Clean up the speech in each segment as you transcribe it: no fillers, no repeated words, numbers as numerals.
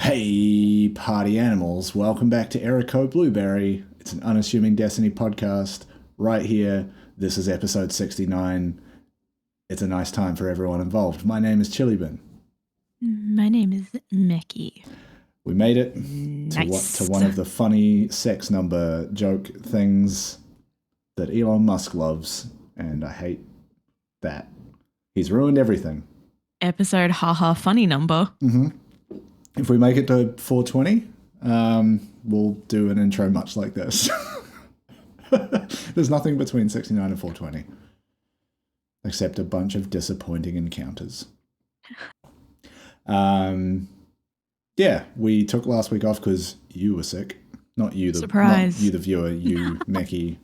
Hey, party animals, welcome back to Erico Blueberry. It's an unassuming Destiny podcast right here. This is episode 69. It's a nice time for everyone involved. My name is Chillybin. My name is Meckii. We made it Nice. to one of the funny sex number joke things that Elon Musk loves, and I hate that. He's ruined everything. Episode haha funny number. If we make it to 420, we'll do an intro much like this. There's nothing between 69 and 420, except a bunch of disappointing encounters. Yeah, we took last week off because you were sick. Not you, Surprise. Not you, the viewer, you, Meckii.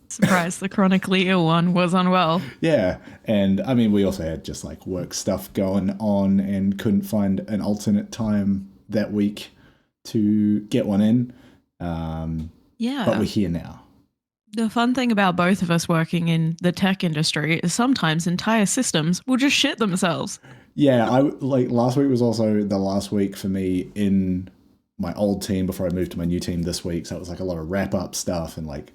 Surprise, the chronically ill one was unwell. Yeah, and I mean, we also had just like work stuff going on and couldn't find an alternate time that week to get one in. Yeah. But we're here now. The fun thing about both of us working in the tech industry is sometimes entire systems will just shit themselves. Yeah, last week was also the last week for me in my old team before I moved to my new team this week. So it was like a lot of wrap up stuff and like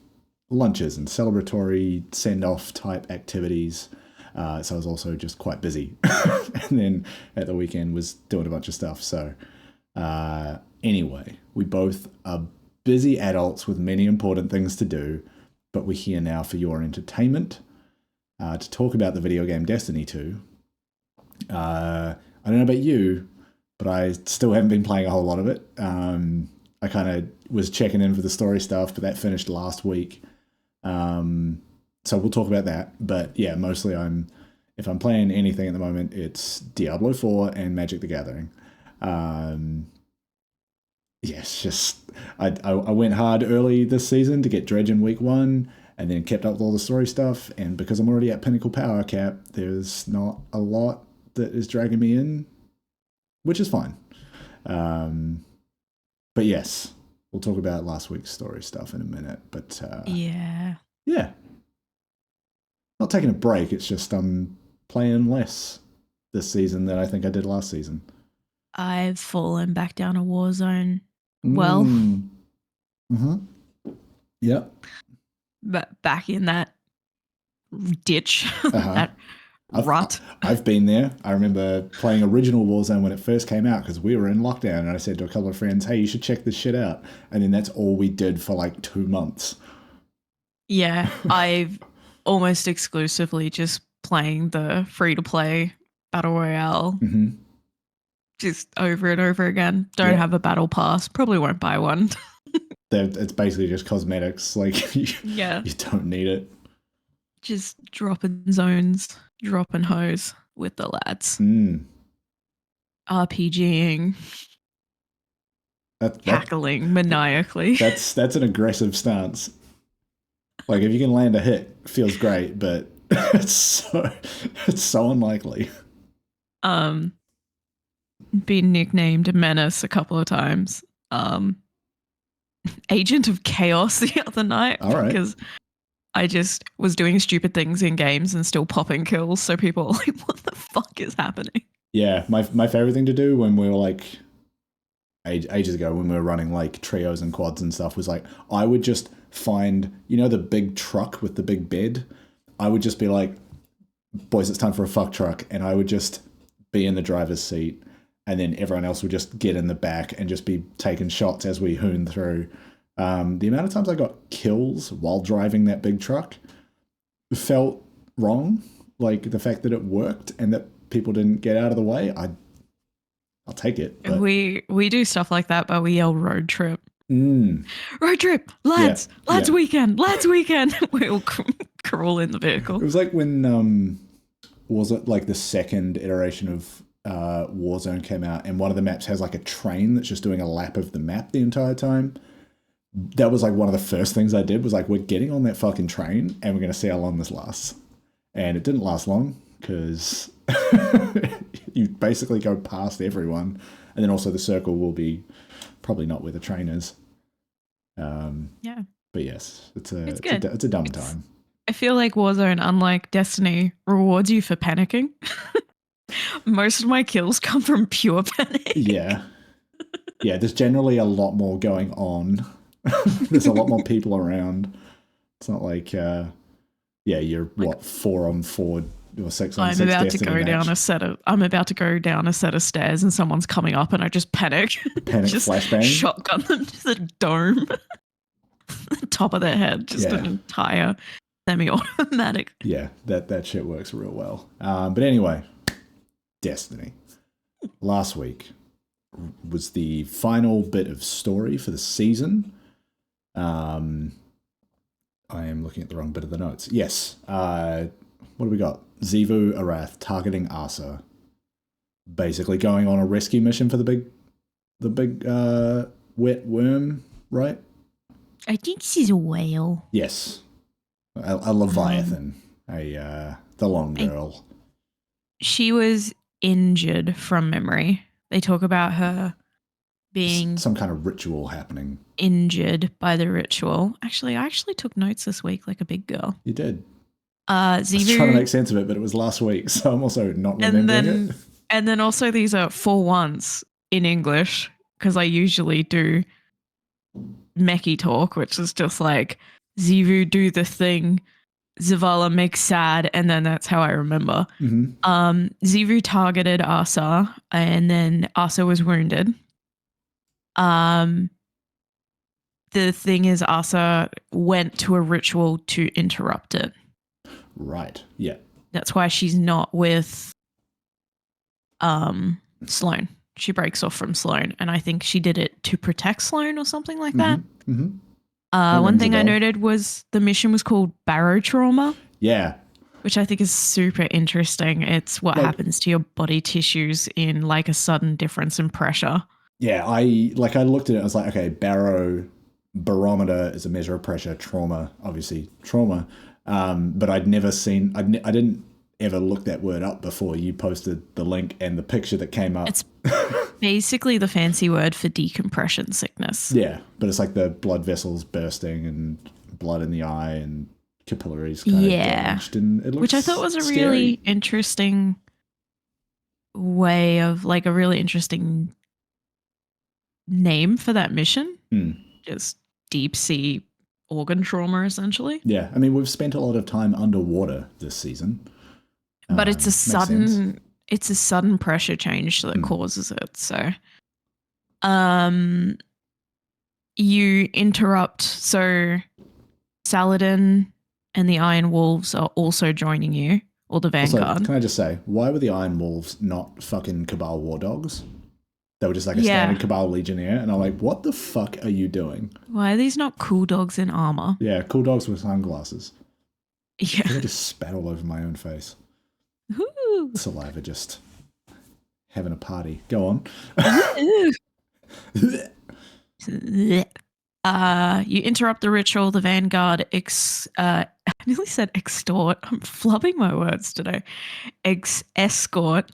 lunches and celebratory send off type activities. So I was also just quite busy. And then at the weekend was doing a bunch of stuff. So anyway, we both are busy adults with many important things to do, but we're here now for your entertainment to talk about the video game Destiny 2. I don't know about you, but I still haven't been playing a whole lot of it. I kind of was checking in for the story stuff, but that finished last week. So we'll talk about that. But yeah, mostly if I'm playing anything at the moment, it's Diablo 4 and Magic the Gathering. Yes, just I went hard early this season to get Dredge in week 1 and then kept up with all the story stuff. And because I'm already at Pinnacle Power Cap, there's not a lot that is dragging me in, which is fine. But yes, we'll talk about last week's story stuff in a minute. But yeah. Not taking a break. It's just I'm playing less this season than I think I did last season. I've fallen back down a war zone. Well, Yep. But back in that ditch, that rut. I've been there. I remember playing original Warzone when it first came out because we were in lockdown, and I said to a couple of friends, hey, you should check this shit out. And then that's all we did for like 2 months. Yeah, I've almost exclusively just playing the free-to-play Battle Royale. Just over and over again. Don't have a battle pass. Probably won't buy one. It's basically just cosmetics. Like, you don't need it. Just dropping zones, dropping hose with the lads. RPGing. Cackling maniacally. That's an aggressive stance. Like, if you can land a hit, feels great, but it's so unlikely. Been nicknamed Menace a couple of times. Agent of Chaos the other night. All right. Because I just was doing stupid things in games and still popping kills, so people were like, what the fuck is happening? Yeah, my favorite thing to do when we were like ages ago when we were running like trios and quads and stuff was like I would just find, the big truck with the big bed. I would just be like, boys, it's time for a fuck truck, and I would just be in the driver's seat, and then everyone else would just get in the back and just be taking shots as we hoon through. The amount of times I got kills while driving that big truck felt wrong. Like the fact that it worked and that people didn't get out of the way, I'll take it. But We do stuff like that, but we yell road trip. Road trip, lads weekend. We all crawl in the vehicle. It was like when was it like the second iteration of Warzone came out, and one of the maps has like a train that's just doing a lap of the map the entire time. That was like one of the first things I did was like, we're getting on that fucking train and we're going to see how long this lasts. And it didn't last long because you basically go past everyone, and then also the circle will be probably not where the train is. Yeah. But yes, it's a dumb time. I feel like Warzone, unlike Destiny, rewards you for panicking. Most of my kills come from pure panic. Yeah. Yeah, there's generally a lot more going on. There's a lot more people around. It's not like, you're what, 4-on-4 or 6-on-6 I'm about to Destiny go match. I'm about to go down a set of stairs and someone's coming up and I just panic. Panic just flashbang? Shotgun them to the dome. The top of their head. Just an entire semi-automatic. Yeah, that shit works real well. But anyway, Destiny. Last week was the final bit of story for the season. I am looking at the wrong bit of the notes. Yes. What do we got? Xivu Arath targeting Asa. Basically going on a rescue mission for the big wet worm, right? I think she's a whale. Yes. A Leviathan. The long girl. She was injured from memory. They talk about her being some kind of ritual happening. Injured by the ritual. Actually, I took notes this week like a big girl. You did. Xivu, I was trying to make sense of it, but it was last week, so I'm also not remembering it. And then also these are 4-1s in English, because I usually do Meckii talk, which is just like, Xivu do the thing, Zavala makes sad, and then that's how I remember. Mm-hmm. Xivu targeted Asa, and then Asa was wounded. The thing is, Asa went to a ritual to interrupt it. Right. Yeah. That's why she's not with Sloane. She breaks off from Sloane, and I think she did it to protect Sloane or something like that. Mm-hmm. One thing I noted was the mission was called barotrauma. Yeah. Which I think is super interesting. It's what happens to your body tissues in like a sudden difference in pressure. Yeah, I looked at it, I was like, okay, barometer is a measure of pressure, trauma, obviously trauma. But I'd never seen, I didn't ever look that word up before you posted the link and the picture that came up. It's basically the fancy word for decompression sickness. Yeah, but it's like the blood vessels bursting and blood in the eye and capillaries kind of damaged. And it looks which I thought was a scary. really interesting way of, like, a really interesting name for that mission. Just deep sea organ trauma, essentially. Yeah, I mean, we've spent a lot of time underwater this season. But it's a sudden pressure change that causes it. So you interrupt. So Saladin and the Iron Wolves are also joining you, or the Vanguard. Also, can I just say, why were the Iron Wolves not fucking Cabal War Dogs? They were just like a standard Cabal Legionnaire. And I'm like, what the fuck are you doing? Why are these not cool dogs in armor? Yeah, cool dogs with sunglasses. Yeah. I just spat all over my own face. Ooh. Saliva just having a party. Go on. You interrupt the ritual. The Vanguard I nearly said extort. I'm flubbing my words today. Escort.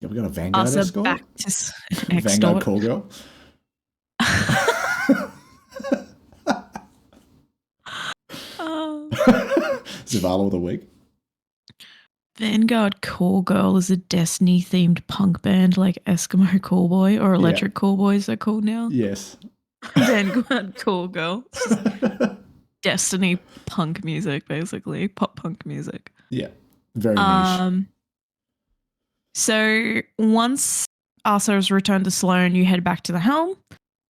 Yeah, we got a Vanguard escort? Back to Vanguard call girl? Zavala with a wig? Vanguard Call Girl is a Destiny-themed punk band like Eskimo Callboy or Electric Callboys they're called now. Yes. Vanguard Call Girl. Destiny punk music, basically. Pop punk music. Yeah. Very niche. So once Asa is returned to Sloane, you head back to the helm.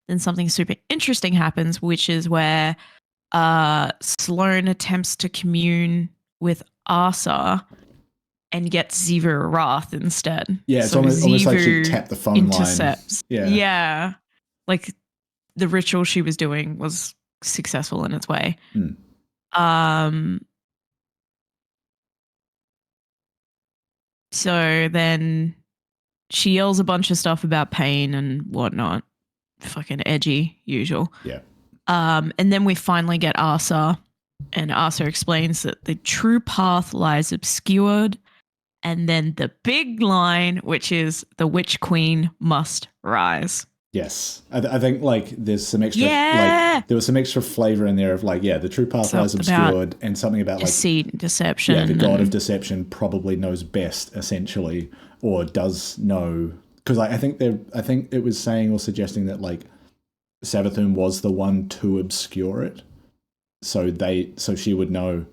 Then something super interesting happens, which is where Sloane attempts to commune with Asa and gets Xivu Arath instead. Yeah, it's almost like she tapped the phone intercepts. line. Yeah. Like the ritual she was doing was successful in its way. So then she yells a bunch of stuff about pain and whatnot. Fucking edgy, usual. Yeah. And then we finally get Asa, and Asa explains that the true path lies obscured, and then the big line, which is the Witch Queen must rise. Yes, I think like there's some extra Yeah. like there was some extra flavor in there of like the true path lies Something about obscured and something about like deceit and deception. the god of and deception probably knows best essentially or does know because I think it was saying or suggesting that like Savathun was the one to obscure it, so she would know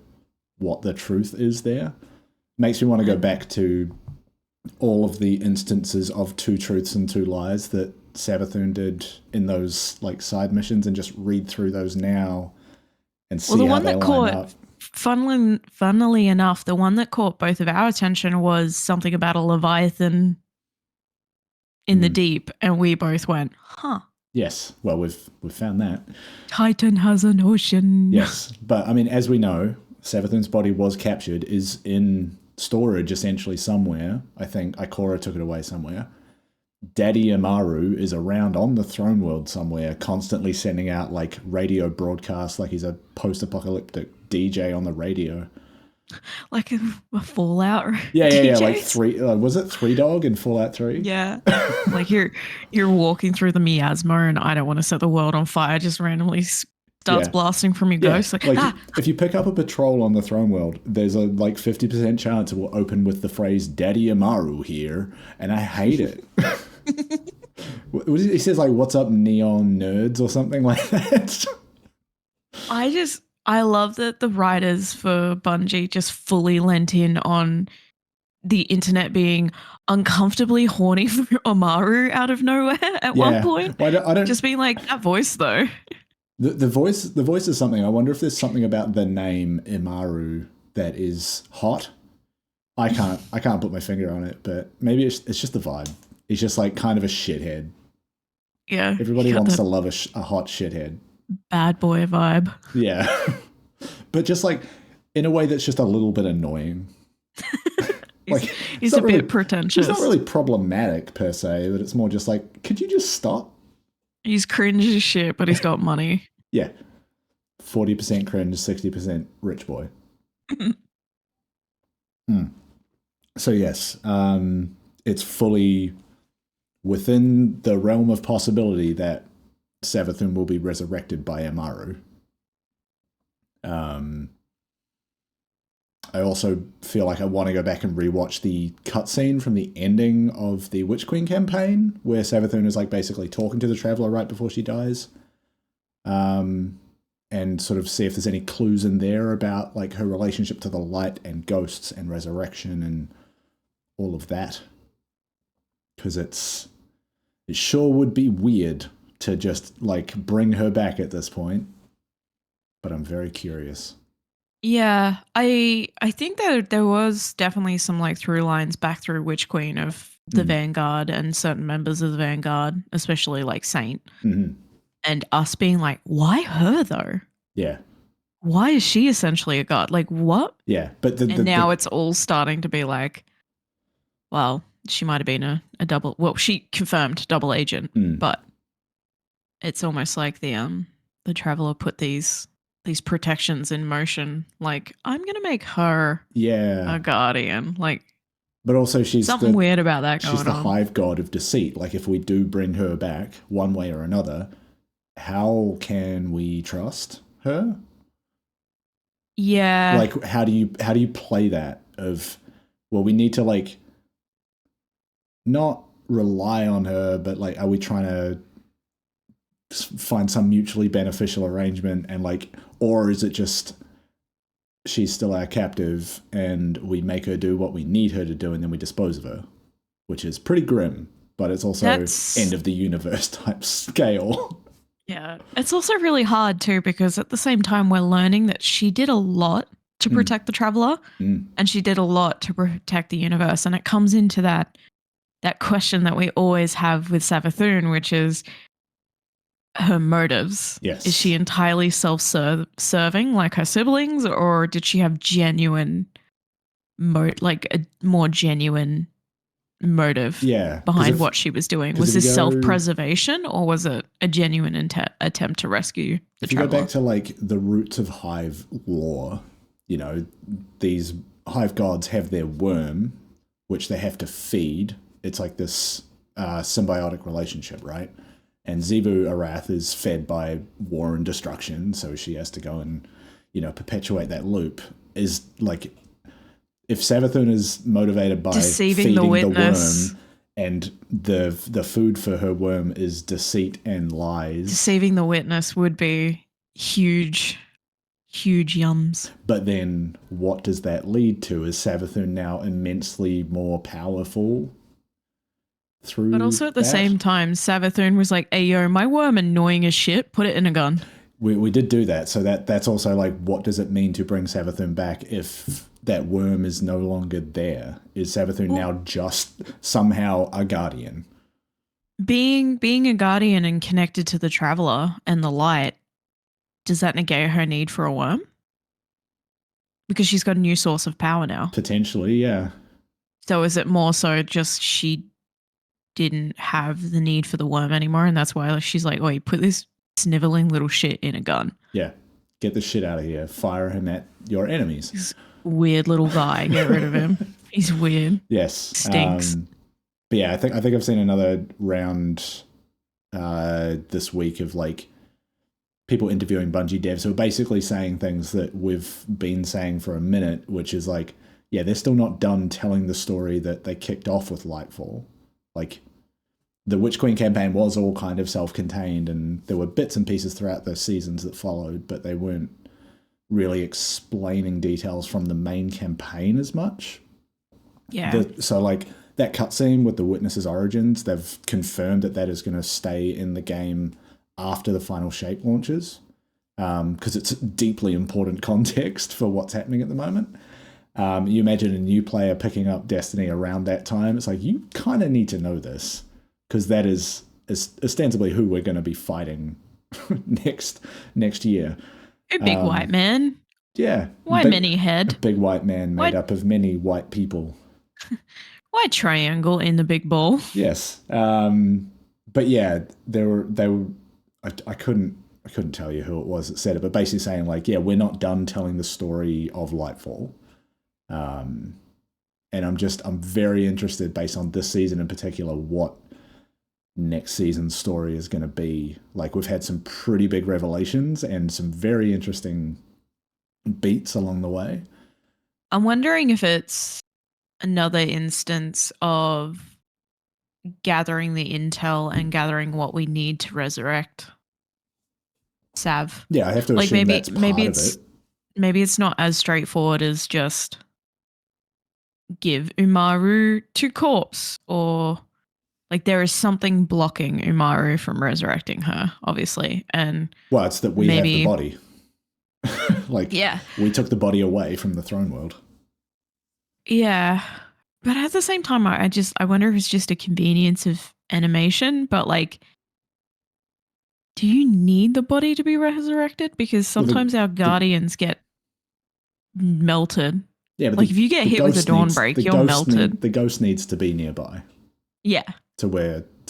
what the truth is there. Makes me want to go back to all of the instances of two truths and two lies that Savathun did in those like side missions and just read through those now and see the how one they that line up. funnily enough, the one that caught both of our attention was something about a Leviathan in the deep, and we both went, huh. Yes, well, we've found that. Titan has an ocean. Yes, but I mean, as we know, Savathun's body was captured, is in storage essentially somewhere. I think Ikora took it away somewhere. Daddy Amaru is around on the throne world somewhere, constantly sending out like radio broadcasts like he's a post-apocalyptic DJ on the radio. Like a Fallout Yeah, DJ? like three. Was it Three Dog in Fallout 3? Yeah. Like you're walking through the miasma and I don't want to set the world on fire, just randomly starts blasting from your ghost. Like if you pick up a patrol on the throne world, there's a like 50% chance it will open with the phrase "Daddy Amaru here," and I hate it. He says like, "What's up, neon nerds?" or something like that. I love that the writers for Bungie just fully lent in on the internet being uncomfortably horny for Amaru out of nowhere at one point. Well, I don't just being like, that voice though. The voice is something. I wonder if there's something about the name Imaru that is hot. I can't put my finger on it, but maybe it's just the vibe. He's just like kind of a shithead. Yeah. Everybody wants to love a hot shithead. Bad boy vibe. Yeah. But just like in a way that's just a little bit annoying. He's a bit pretentious. He's not really problematic per se, but it's more just like, could you just stop? He's cringe as shit, but he's got money. Yeah. 40% cringe, 60% rich boy. So yes, it's fully within the realm of possibility that Savathun will be resurrected by Amaru. I also feel like I want to go back and rewatch the cutscene from the ending of the Witch Queen campaign, where Savathun is like basically talking to the Traveler right before she dies, and sort of see if there's any clues in there about like her relationship to the light and ghosts and resurrection and all of that. Because it sure would be weird to just like bring her back at this point, but I'm very curious. Yeah, I think that there was definitely some like through lines back through Witch Queen of the Vanguard and certain members of the Vanguard, especially like Saint, and us being like, why her though? Yeah. Why is she essentially a god? Like what? Yeah, but now it's all starting to be like, well, she might have been a double. Well, she confirmed double agent, but it's almost like the Traveler put these protections in motion. Like, I'm gonna make her a guardian. Like, but also she's something weird about that going on. She's the hive god of deceit. Like, if we do bring her back one way or another, how can we trust her? Yeah. Like, how do you play that? Well, we need to like not rely on her, but like, are we trying to find some mutually beneficial arrangement, and like, or is it just she's still our captive and we make her do what we need her to do and then we dispose of her, which is pretty grim, but it's also end of the universe type scale. Yeah, it's also really hard too, because at the same time we're learning that she did a lot to protect the Traveler, and she did a lot to protect the universe, and it comes into that question that we always have with Savathun, which is her motives. Yes. Is she entirely self-serving like her siblings, or did she have genuine like a more genuine motive behind what she was doing? Was this self-preservation, or was it a genuine attempt to rescue the Traveler? If you go back to like the roots of hive lore, you know, these hive gods have their worm, which they have to feed. It's like this symbiotic relationship, right? And Zebu Arath is fed by war and destruction, so she has to go and, perpetuate that loop. Is like, if Savathun is motivated by Deceiving feeding the the witness. worm, and the food for her worm is deceit and lies. Deceiving the witness would be huge yums. But then what does that lead to? Is Savathun now immensely more powerful through But also at the that? same time, Savathun was like, hey, yo, my worm annoying as shit. Put it in a gun. We did do that. So that's also like, what does it mean to bring Savathun back if that worm is no longer there? Is Savathun now just somehow a guardian? Being a guardian and connected to the traveler and the light, does that negate her need for a worm? Because she's got a new source of power now. Potentially, yeah. So is it more so just she didn't have the need for the worm anymore, and that's why she's like, oh, you put this sniveling little shit in a gun. Yeah. Get the shit out of here. Fire him at your enemies. This weird little guy. Get rid of him. He's weird. Yes. Stinks. But yeah, I think I've seen another round this week of like people interviewing Bungie devs who are basically saying things that we've been saying for a minute, which is like, yeah, they're still not done telling the story that they kicked off with Lightfall. Like, the Witch Queen campaign was all kind of self-contained, and there were bits and pieces throughout the seasons that followed, but they weren't really explaining details from the main campaign as much. Yeah. So like that cutscene with the Witness's origins, they've confirmed that is going to stay in the game after the Final Shape launches, because it's deeply important context for what's happening at the moment. You imagine a new player picking up Destiny around that time. It's like, you kind of need to know this, because that is ostensibly who we're going to be fighting next year. A big white man. Yeah. Why many head? A big white man made up of many white people. Why triangle in the big ball? Yes. But yeah, they were. I couldn't tell you who it was that said it, but basically saying like, yeah, we're not done telling the story of Lightfall. And I'm very interested, based on this season in particular, what next season's story is going to be. Like, we've had some pretty big revelations and some very interesting beats along the way. I'm wondering if it's another instance of gathering the intel and gathering what we need to resurrect Sav. Yeah, I have to assume that's part of it. Maybe it's not as straightforward as just give Umaru to corpse, or like there is something blocking Umaru from resurrecting her, obviously. And well, it's that we have the body. Like, yeah, we took the body away from the throne world. Yeah. But at the same time, I wonder if it's just a convenience of animation, but like, do you need the body to be resurrected? Because sometimes our guardians get melted. Yeah, but like if you get hit with a Dawnbreak, you're melted. The ghost needs to be nearby. Yeah. To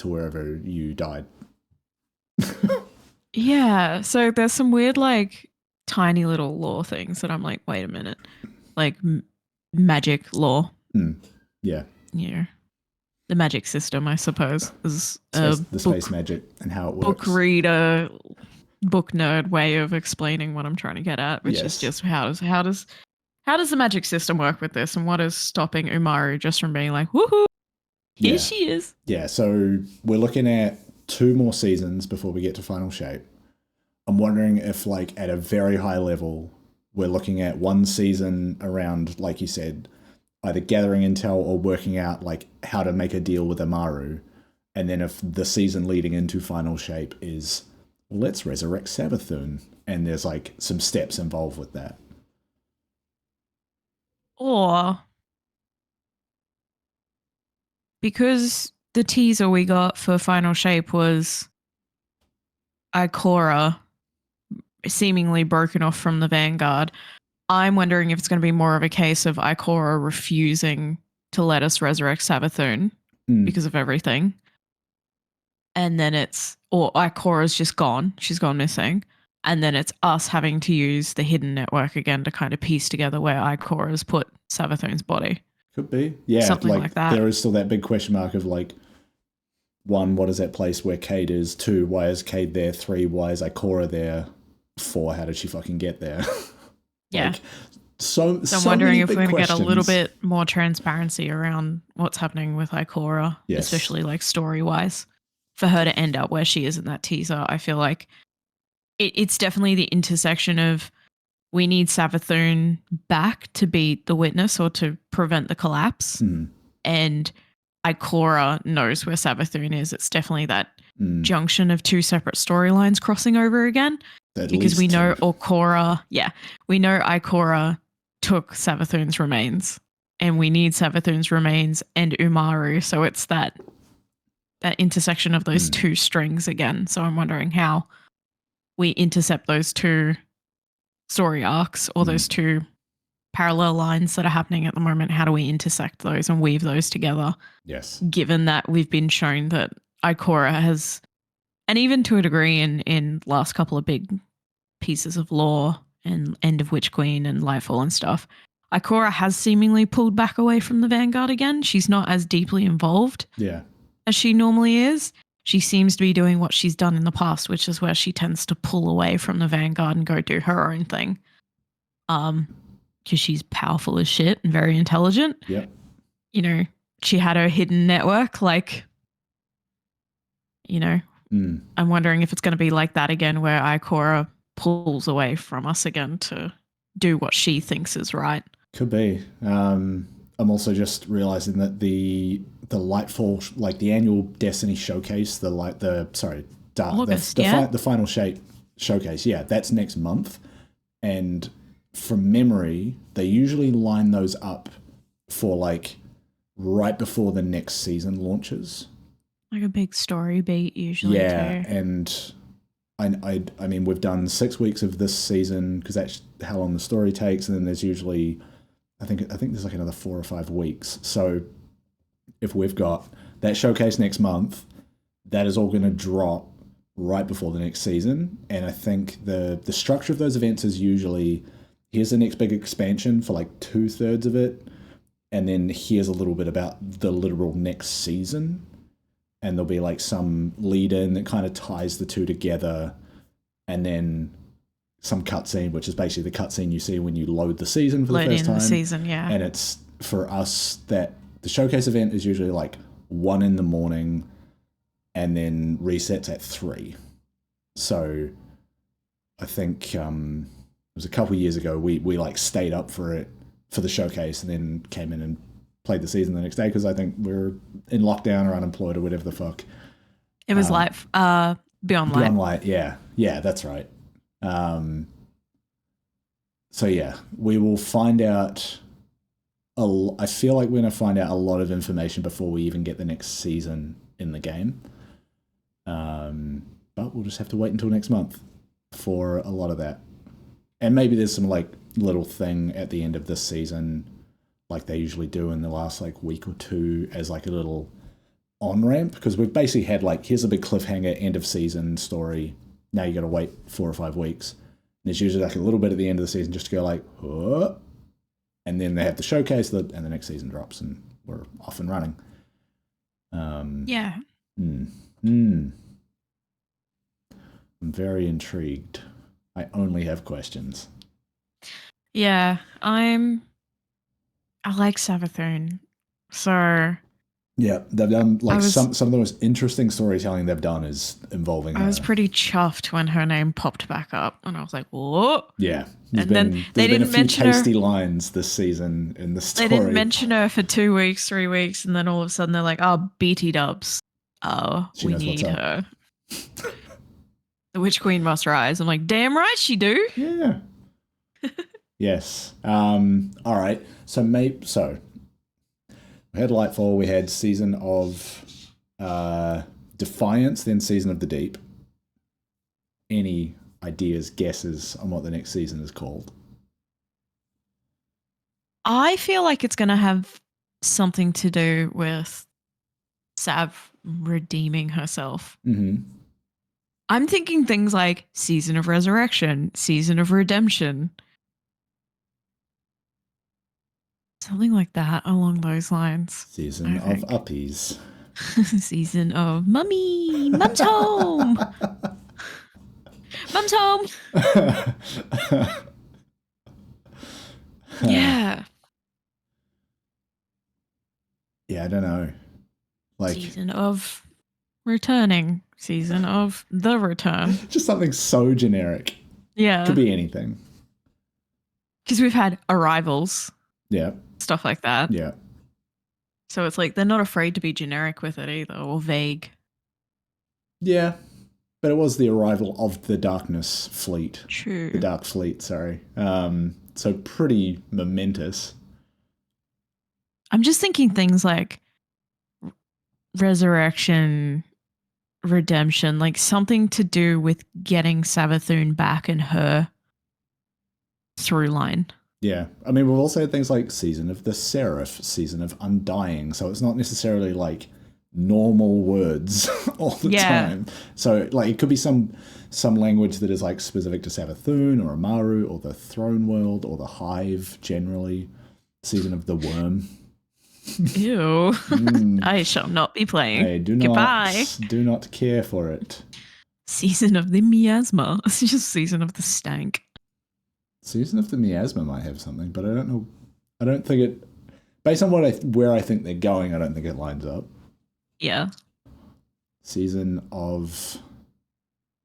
wherever you died. Yeah. So there's some weird, like, tiny little lore things that I'm like, wait a minute. Like magic lore. Yeah. Yeah. The magic system, I suppose, is the space magic and how it works. Book reader, book nerd way of explaining what I'm trying to get at, which is just how does the magic system work with this, and what is stopping Umaru just from being like, woohoo, here she is. Yeah, so we're looking at 2 more seasons before we get to Final Shape. I'm wondering if, like, at a very high level, we're looking at 1 season around, like you said, either gathering intel or working out like how to make a deal with Amaru. And then if the season leading into Final Shape is, let's resurrect Savathun, and there's like some steps involved with that. Or because the teaser we got for Final Shape was Ikora seemingly broken off from the Vanguard, I'm wondering if it's going to be more of a case of Ikora refusing to let us resurrect Savathun because of everything. And then or Ikora's just gone. She's gone missing. And then it's us having to use the hidden network again to kind of piece together where Ikora's put Savathun's body. Could be. Yeah. Something like that. There is still that big question mark of like, 1, what is that place where Cade is? 2, why is Cade there? 3, why is Ikora there? 4, how did she fucking get there? Yeah. Like, so I'm wondering if we're going to get a little questions. bit more transparency around what's happening with Ikora, Yes. especially like story-wise, for her to end up where she is in that teaser. I feel like it's definitely the intersection of we need Savathun back to beat the Witness or to prevent the collapse. And Ikora knows where Savathun is. It's definitely that junction of 2 separate storylines crossing over again. Because we know Ikora took Savathun's remains, and we need Savathun's remains and Umaru. So it's that intersection of those 2 strings again. So I'm wondering how we intercept those 2 story arcs or those 2 parallel lines that are happening at the moment. How do we intersect those and weave those together? Yes. Given that we've been shown that Ikora has, and even to a degree in last couple of big pieces of lore and End of Witch Queen and Lightfall and stuff, Ikora has seemingly pulled back away from the Vanguard again. She's not as deeply involved as she normally is. She seems to be doing what she's done in the past, which is where she tends to pull away from the Vanguard and go do her own thing. Because she's powerful as shit and very intelligent. Yeah. You know, she had her hidden network, like, you know, I'm wondering if it's going to be like that again, where Ikora pulls away from us again to do what she thinks is right. Could be. I'm also just realizing that the Lightfall, like the annual Destiny showcase, the final showcase, that's next month. And from memory, they usually line those up for like right before the next season launches. Like a big story beat usually. Yeah, too. and I mean, we've done 6 weeks of this season because that's how long the story takes, and then there's usually, I think there's like another 4 or 5 weeks. So if we've got that showcase next month, that is all going to drop right before the next season. And I think the structure of those events is usually, here's the next big expansion for like 2/3 of it, and then here's a little bit about the literal next season. And there'll be like some lead in that kind of ties the 2 together, and then some cutscene, which is basically the cutscene you see when you load the season for the first time. The season, yeah. And it's, for us, that the showcase event is usually like 1 a.m. and then resets at 3. So I think it was a couple of years ago we like stayed up for it for the showcase and then came in and played the season the next day because I think we're in lockdown or unemployed or whatever the fuck. It was Beyond Light. Beyond Light, yeah, that's right. So yeah, we will find out. I feel like we're going to find out a lot of information before we even get the next season in the game. But we'll just have to wait until next month for a lot of that. And maybe there's some like little thing at the end of this season, like they usually do in the last like week or 2, as like a little on-ramp, because we've basically had like, here's a big cliffhanger, end of season story. Now you got to wait 4 or 5 weeks. And there's usually like a little bit at the end of the season just to go like, oh. And then they have the showcase and the next season drops and we're off and running. Yeah. I'm very intrigued. I only have questions. Yeah, I like Savathun. So yeah, they've done like some of the most interesting storytelling they've done is involving her. I was pretty chuffed when her name popped back up and I was like, what? Yeah. And then they didn't mention her. Tasty lines this season in the story. They didn't mention her for 2 weeks, 3 weeks, and then all of a sudden they're like, oh, BT dubs. Oh, we need her. The Witch Queen must rise. I'm like, damn right she do. Yeah. Yes. All right. So we had Lightfall, we had Season of Defiance, then Season of the Deep. Any ideas, guesses on what the next season is called? I feel like it's going to have something to do with Sav redeeming herself. Mm-hmm. I'm thinking things like Season of Resurrection, Season of Redemption. Something like that along those lines. Season of Uppies. Season of Mummy. Mum's home. Mum's home. Yeah. Yeah, I don't know. Like season of returning. Season of the return. just something so generic. Yeah. Could be anything. Because we've had arrivals. Yeah. Stuff like that. Yeah. So it's like they're not afraid to be generic with it either, or vague. Yeah. But it was the arrival of the Darkness Fleet. True. The Dark Fleet, sorry. So pretty momentous. I'm just thinking things like resurrection, redemption, like something to do with getting Savathun back in her through line. Yeah. I mean, we've also had things like Season of the Seraph, Season of Undying. So it's not necessarily like normal words all the time. So like it could be some language that is like specific to Savathun or Amaru or the Throne World or the Hive generally. Season of the Worm. Ew. I shall not be playing. I do not care for it. Season of the Miasma. It's just Season of the Stank. Season of the Miasma might have something, but I don't know. I don't think it. Based on where I think they're going, I don't think it lines up. Yeah. Season of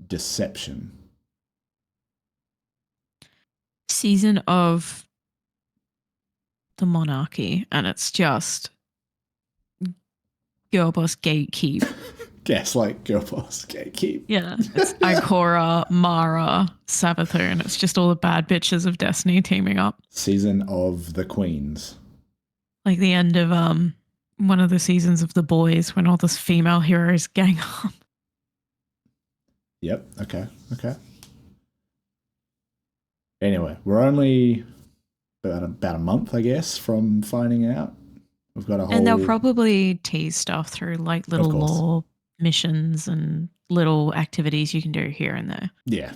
Deception. Season of the Monarchy, and it's just Girl Boss Gatekeep. Gaslight, Girl Boss, Gatekeep. Yeah. It's Ikora, Mara, Savathun. It's just all the bad bitches of Destiny teaming up. Season of the Queens. Like the end of one of the seasons of The Boys when all those female heroes gang up. Yep. Okay. Anyway, we're only about a month, I guess, from finding out. We've got a whole... And they'll probably tease stuff through like little lore missions and little activities you can do here and there. Yeah.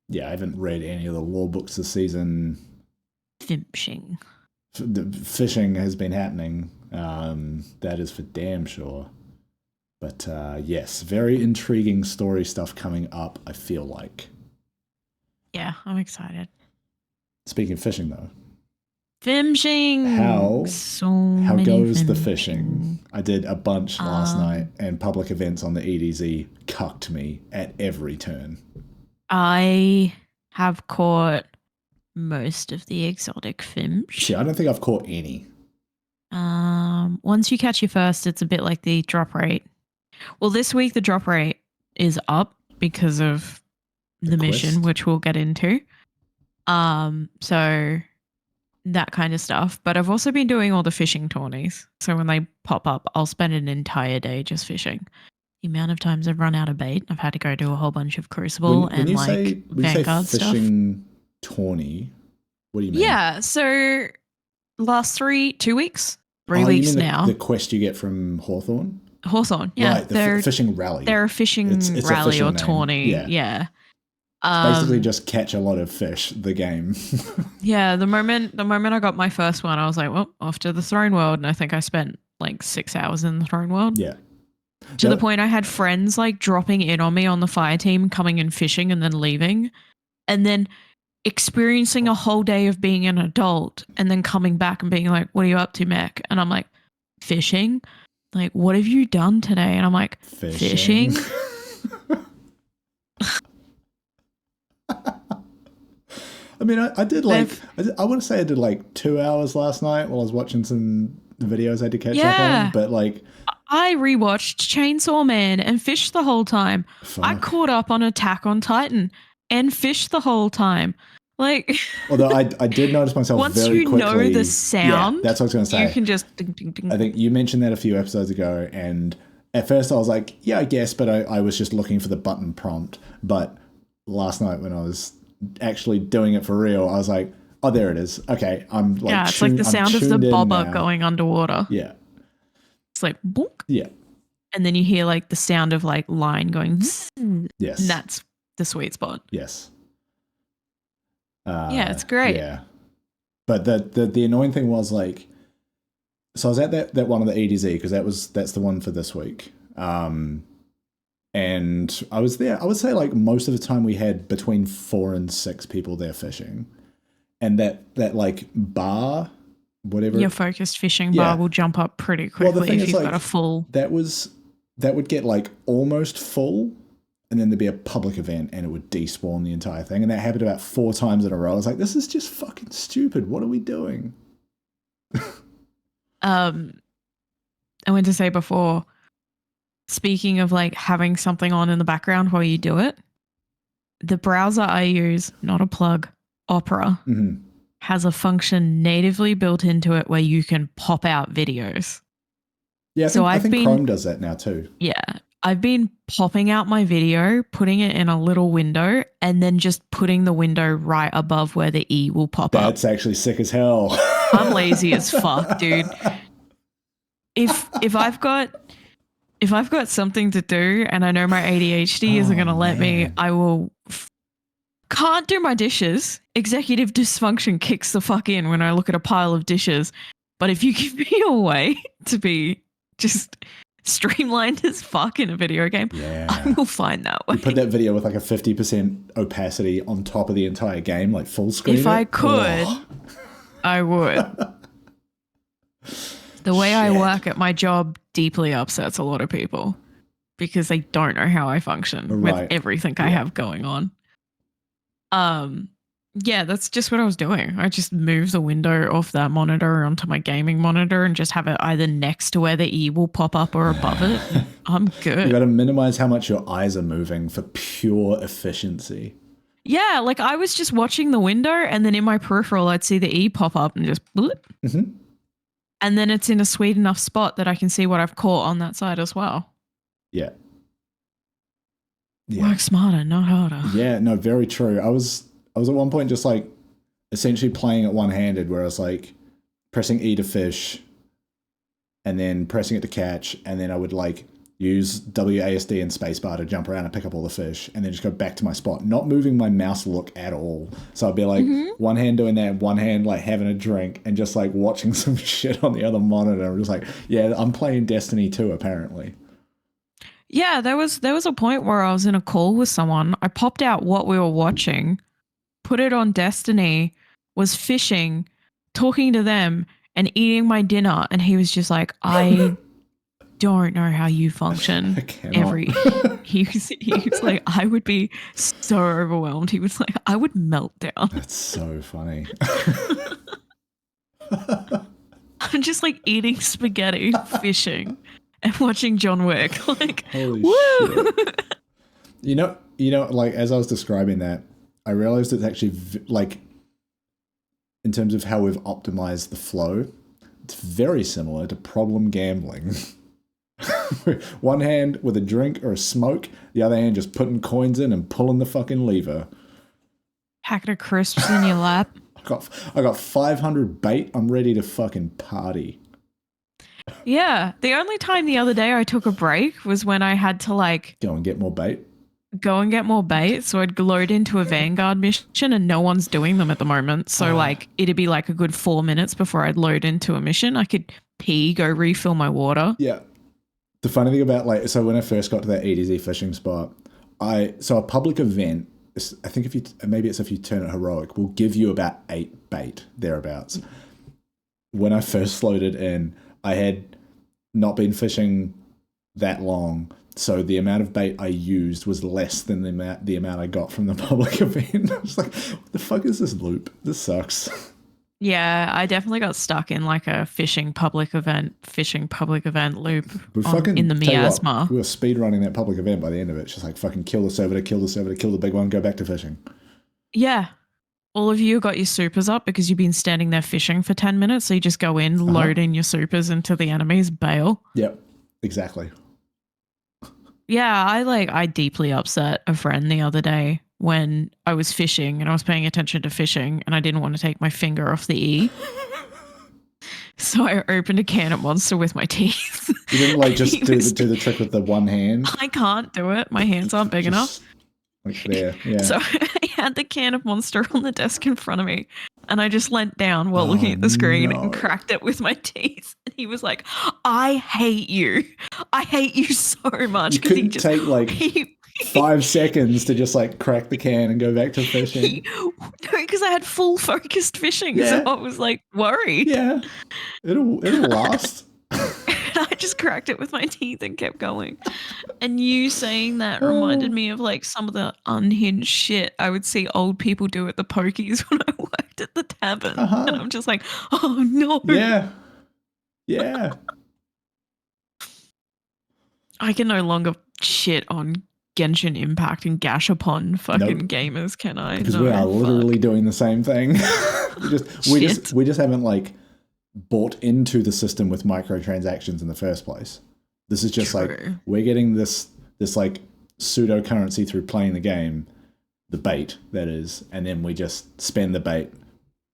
Yeah, I haven't read any of the lore books this season. Fishing. Fishing has been happening. That is for damn sure. But yes, very intriguing story stuff coming up, I feel like. Yeah, I'm excited. Speaking of fishing, though. Fishing. How goes the fishing? fishing? I did a bunch last night, and public events on the EDZ cucked me at every turn. I have caught most of the exotic fish. See, I don't think I've caught any. Once you catch your first, it's a bit like the drop rate. Well, this week the drop rate is up because of the mission, which we'll get into. So that kind of stuff. But I've also been doing all the fishing tourneys. So when they pop up, I'll spend an entire day just fishing. The amount of times I've run out of bait, I've had to go do a whole bunch of Crucible and like Vanguard stuff. Fishing tourney, what do you mean? Yeah, so last 2 weeks, 3 weeks now. The quest you get from Hawthorne? Hawthorne, yeah. Right, the fishing rally. They're a fishing rally or tourney. Yeah. Basically just catch a lot of fish, the game. Yeah, the moment I got my first one, I was like, well, off to the Throne World. And I think I spent like 6 hours in the Throne World. Yeah. To the point I had friends like dropping in on me on the fire team, coming and fishing and then leaving. And then experiencing a whole day of being an adult and then coming back and being like, what are you up to, Meck? And I'm like, fishing? Like, what have you done today? And I'm like, fishing? I mean, I did like, I want to say I did like 2 hours last night while I was watching some videos I had to catch up on, but like... I rewatched Chainsaw Man and fished the whole time. Fuck. I caught up on Attack on Titan and fished the whole time. Like... Although I did notice myself once very quickly... Once you know the sound... Yeah, that's what I was going to say. You can just... Ding, ding, ding. I think you mentioned that a few episodes ago, and at first I was like, yeah, I guess, but I was just looking for the button prompt. But last night when I was actually doing it for real, I was like, oh, there it is. Okay, I'm like... Yeah, it's like the sound of the bobber going underwater. Yeah. It's like, boink. Yeah. And then you hear like the sound of like line going... Yes. And that's the sweet spot. Yes. Yeah, it's great. Yeah. But the annoying thing was like, So I was at that one of the EDZ because that's the one for this week. And I was there. I would say like most of the time we had between 4 and 6 people there fishing, and that like bar, whatever your focused fishing bar will jump up pretty quickly if you've got a full. That would get like almost full, and then there'd be a public event and it would despawn the entire thing, and that happened about 4 times in a row. I was like, this is just fucking stupid. What are we doing? I went to say before. Speaking of like having something on in the background while you do it, the browser I use, not a plug, Opera, has a function natively built into it where you can pop out videos. Yeah, I think Chrome does that now too. Yeah. I've been popping out my video, putting it in a little window, and then just putting the window right above where the E will pop up. That's actually sick as hell. I'm lazy as fuck, dude. If I've got something to do and I know my ADHD isn't going to let me, I will. Can't do my dishes. Executive dysfunction kicks the fuck in when I look at a pile of dishes. But if you give me a way to be just streamlined as fuck in a video game, I will find that way. You put that video with like a 50% opacity on top of the entire game, like full screen. If I could, I would. The way I work at my job deeply upsets a lot of people because they don't know how I function with everything I have going on. Yeah, that's just what I was doing. I just moved the window off that monitor onto my gaming monitor and just have it either next to where the E will pop up or above it. I'm good. You got to minimize how much your eyes are moving for pure efficiency. Yeah, like I was just watching the window and then in my peripheral I'd see the E pop up and just bloop. And then it's in a sweet enough spot that I can see what I've caught on that side as well. Yeah. Work smarter, not harder. Yeah, no, very true. I was at one point just like essentially playing it one-handed where I was like pressing E to fish and then pressing it to catch, and then I would like use WASD and spacebar to jump around and pick up all the fish and then just go back to my spot, not moving my mouse look at all. So I'd be like one hand doing that, one hand like having a drink and just like watching some shit on the other monitor. I'm just like, yeah, I'm playing Destiny 2 apparently. Yeah, there was a point where I was in a call with someone. I popped out what we were watching, put it on Destiny, was fishing, talking to them and eating my dinner. And he was just like, I don't know how you function. He was like, I would be so overwhelmed. He was like, I would melt down. That's so funny. I'm just like eating spaghetti, fishing, and watching John Wick. Like, holy woo! Shit. You know, like as I was describing that, I realized it's actually like in terms of how we've optimized the flow, it's very similar to problem gambling. One hand with a drink or a smoke, the other hand just putting coins in and pulling the fucking lever. Packet of crisps in your lap. I got 500 bait. I'm ready to fucking party. Yeah. The only time the other day I took a break was when I had to like go and get more bait. So I'd load into a Vanguard mission and no one's doing them at the moment. So like it'd be like a good 4 minutes before I'd load into a mission. I could pee, go refill my water. Yeah. The funny thing about like, so when I first got to that EDZ fishing spot, so a public event, I think if you turn it heroic, will give you about 8 bait thereabouts. When I first loaded in, I had not been fishing that long, so the amount of bait I used was less than the amount I got from the public event. I was like, what the fuck is this loop? This sucks. Yeah, I definitely got stuck in like a fishing public event loop in the miasma. We were speed running that public event by the end of it. It's just like fucking kill the servitor, kill the big one, go back to fishing. Yeah. All of you got your supers up because you've been standing there fishing for 10 minutes. So you just go in, load in your supers into the enemy's bail. Yep, exactly. Yeah, I deeply upset a friend the other day when I was fishing and I was paying attention to fishing and I didn't want to take my finger off the E. So I opened a can of Monster with my teeth. You didn't like just do the trick with the one hand? I can't do it. My hands aren't big enough. Like there, yeah. So I had the can of Monster on the desk in front of me, and I just leant down while looking at the screen and cracked it with my teeth. And he was like, "I hate you. I hate you so much." You couldn't take like 5 seconds to just like crack the can and go back to fishing. No, because I had full focused fishing, so I was like worried. Yeah, it'll last. I just cracked it with my teeth and kept going. And you saying that reminded me of like some of the unhinged shit I would see old people do at the pokies when I worked at the tavern. And I'm just like, oh no. Yeah. I can no longer shit on Genshin Impact and Gashapon fucking gamers, can I? Because we are literally doing the same thing. we just haven't like bought into the system with microtransactions in the first place. This is just like we're getting this like pseudo currency through playing the game, the bait that is, and then we just spend the bait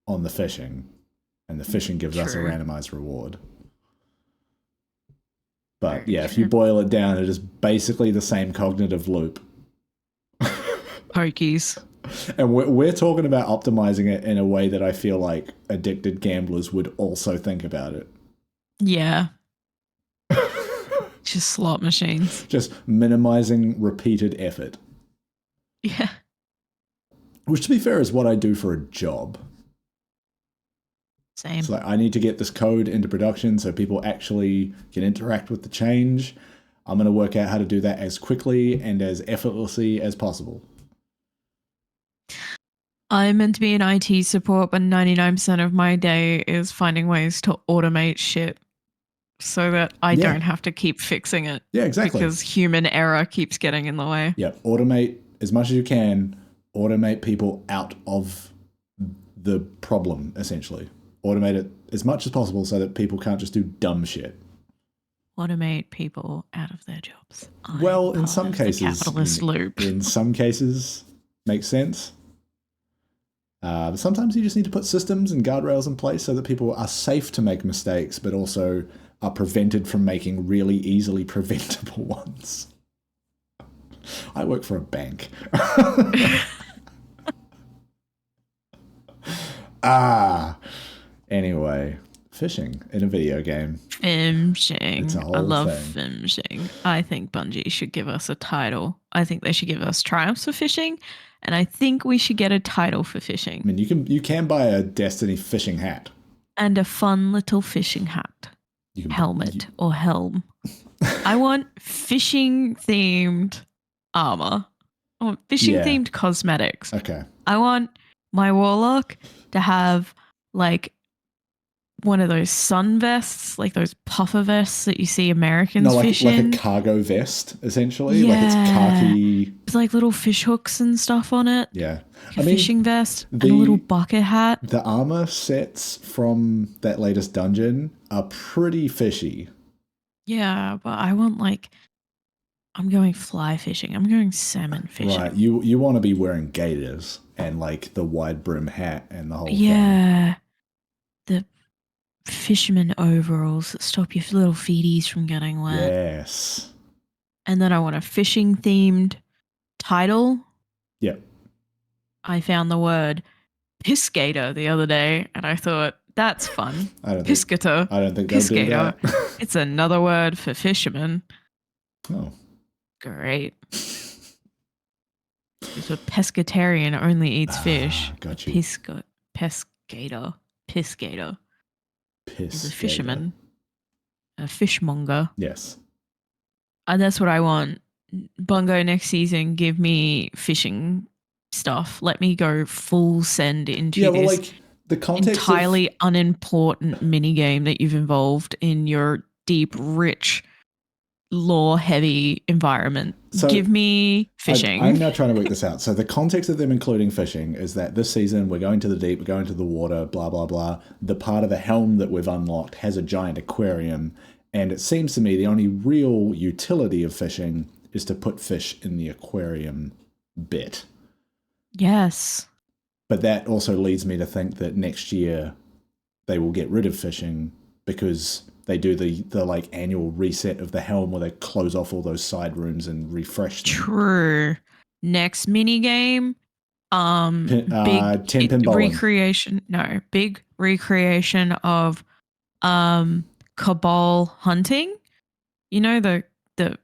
on the fishing, and the fishing gives us a randomized reward. But yeah, if you boil it down, it is basically the same cognitive loop. Pokies. And we're talking about optimizing it in a way that I feel like addicted gamblers would also think about it. Yeah. Just slot machines. Just minimizing repeated effort. Yeah. Which, to be fair, is what I do for a job. Same. It's like, I need to get this code into production so people actually can interact with the change. I'm going to work out how to do that as quickly and as effortlessly as possible. I'm meant to be in IT support, but 99% of my day is finding ways to automate shit so that I don't have to keep fixing it. Yeah, exactly. Because human error keeps getting in the way. Yeah, automate as much as you can. Automate people out of the problem, essentially. Automate it as much as possible so that people can't just do dumb shit. Automate people out of their jobs. Well, in some cases, capitalist loop. In some cases, makes sense. But sometimes you just need to put systems and guardrails in place so that people are safe to make mistakes, but also are prevented from making really easily preventable ones. I work for a bank. Anyway, fishing in a video game. Fishing. It's a whole I love thing. fishing. I think Bungie should give us a title. I think they should give us triumphs for fishing, and I think we should get a title for fishing. I mean, you can buy a Destiny fishing hat. And a fun little fishing hat. Helmet or helm. I want fishing-themed armor. I want fishing-themed cosmetics. Okay. I want my warlock to have like one of those sun vests, like those puffer vests that you see Americans fish in. Like a cargo vest, essentially. Yeah. Like it's khaki. It's like little fish hooks and stuff on it. Yeah. Like a fishing vest and a little bucket hat. The armor sets from that latest dungeon are pretty fishy. Yeah, but I want I'm going fly fishing. I'm going salmon fishing. Right. You want to be wearing gaiters and like the wide brim hat and the whole thing. Yeah. The fisherman overalls that stop your little feeties from getting wet. Yes. And then I want a fishing themed title. Yep. I found the word piscator the other day and I thought, that's fun. Piscator. I don't think they'll do that. It's another word for fisherman. Oh. Great. So pescatarian only eats fish. Got you. Pescator. Is a fisherman. A fishmonger. Yes. And that's what I want. Bungo next season, give me fishing stuff. Let me go full send into this like the context entirely unimportant mini game that you've involved in your deep, rich, lore-heavy environment. So give me fishing. I'm now trying to work this out. So the context of them including fishing is that this season we're going to the deep, we're going to the water, blah, blah, blah. The part of the helm that we've unlocked has a giant aquarium. And it seems to me the only real utility of fishing is to put fish in the aquarium bit. Yes. But that also leads me to think that next year they will get rid of fishing because they do the like annual reset of the helm where they close off all those side rooms and refresh them. True. Next mini game, big 10-pin bowling. big recreation of Cabal hunting. You know, the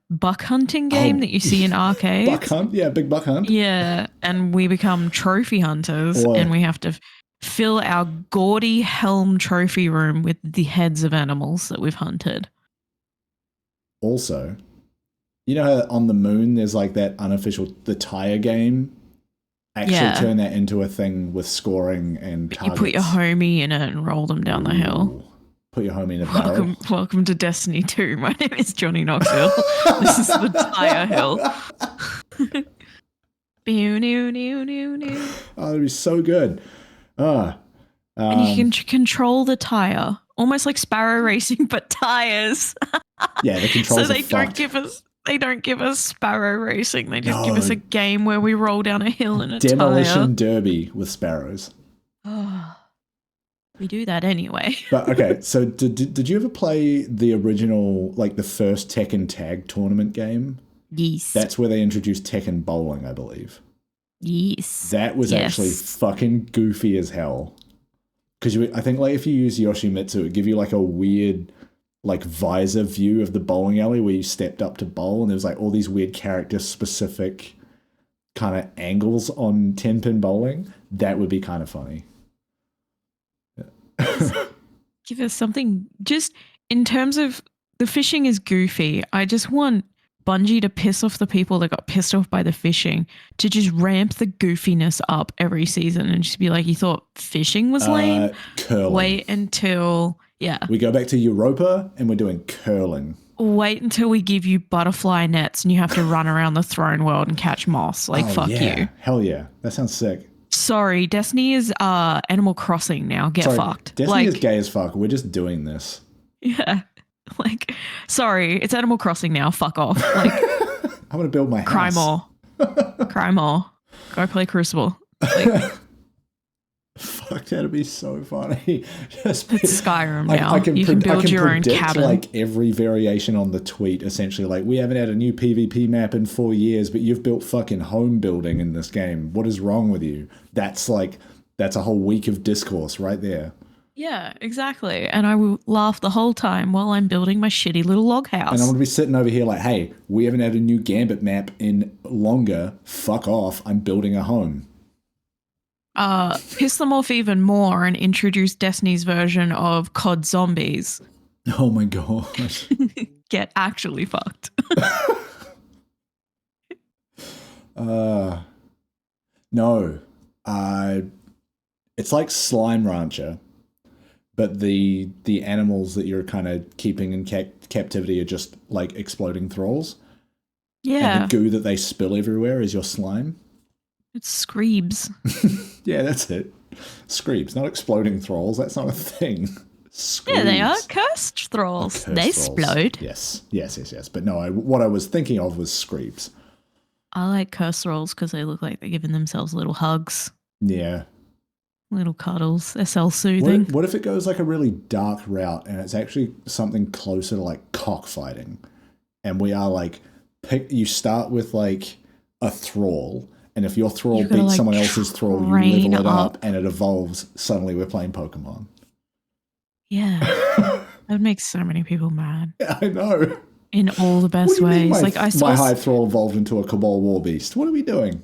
buck hunting game that you see in arcades? Buck hunt? Yeah, big buck hunt. Yeah, and we become trophy hunters and we have to fill our gaudy helm trophy room with the heads of animals that we've hunted. Also, you know how on the moon there's like that unofficial, the tire game? Actually turn that into a thing with scoring and targets. You put your homie in it and roll them down the hill. Put your homie in a barrel. Welcome to Destiny 2. My name is Johnny Knoxville. This is the tire hill. Oh, that'd be so good. And you can control the tire, almost like Sparrow Racing, but tires. Yeah, the controls. So they don't give us Sparrow Racing. They just give us a game where we roll down a hill in a Demolition Derby with sparrows. We do that anyway. But okay, so did you ever play the original, like the first Tekken Tag tournament game? Yes. That's where they introduced Tekken Bowling, I believe. Yes. That was actually fucking goofy as hell. Because I think like if you use Yoshimitsu, it would give you like a weird like visor view of the bowling alley where you stepped up to bowl, and there was like all these weird character specific kind of angles on 10-pin bowling. That would be kind of funny. Give us something, just in terms of the fishing is goofy. I just want Bungie to piss off the people that got pissed off by the fishing, to just ramp the goofiness up every season and just be like, you thought fishing was lame? Curling. Wait until, we go back to Europa and we're doing curling. Wait until we give you butterfly nets and you have to run around the throne world and catch moss. Like, fuck you. Hell yeah. That sounds sick. Sorry, Destiny is Animal Crossing now. Get fucked. Destiny is gay as fuck. We're just doing this. Yeah. Like, sorry, it's Animal Crossing now. Fuck off. Like, I'm going to build my house. Cry more. Cry more. Go play Crucible. Like, fuck, that'd be so funny. It's Skyrim now. You can build your own cabin. Like every variation on the tweet, essentially. Like, we haven't had a new PvP map in 4 years, but you've built fucking home building in this game. What is wrong with you? That's a whole week of discourse right there. Yeah, exactly. And I will laugh the whole time while I'm building my shitty little log house. And I'm going to be sitting over here like, hey, we haven't had a new Gambit map in longer. Fuck off. I'm building a home. Piss them off even more and introduce Destiny's version of COD Zombies. Oh my gosh. Get actually fucked. No. It's like Slime Rancher, but the animals that you're kind of keeping in captivity are just like exploding thralls. Yeah. And the goo that they spill everywhere is your slime. It's Screebs. Yeah, that's it. Screebs, not exploding thralls. That's not a thing. Screebs. Yeah, they are cursed thralls. They explode. Yes. But no, what I was thinking of was Screebs. I like cursed thralls because they look like they're giving themselves little hugs. Yeah. Little cuddles. They're self-soothing. What if it goes like a really dark route and it's actually something closer to like cockfighting? And we are like, you start with like a thrall, and if your thrall beats like someone else's thrall, you level it up and it evolves. Suddenly we're playing Pokemon. Yeah. That makes so many people mad. Yeah, I know. In all the best ways. My hive thrall evolved into a Cabal War Beast. What are we doing?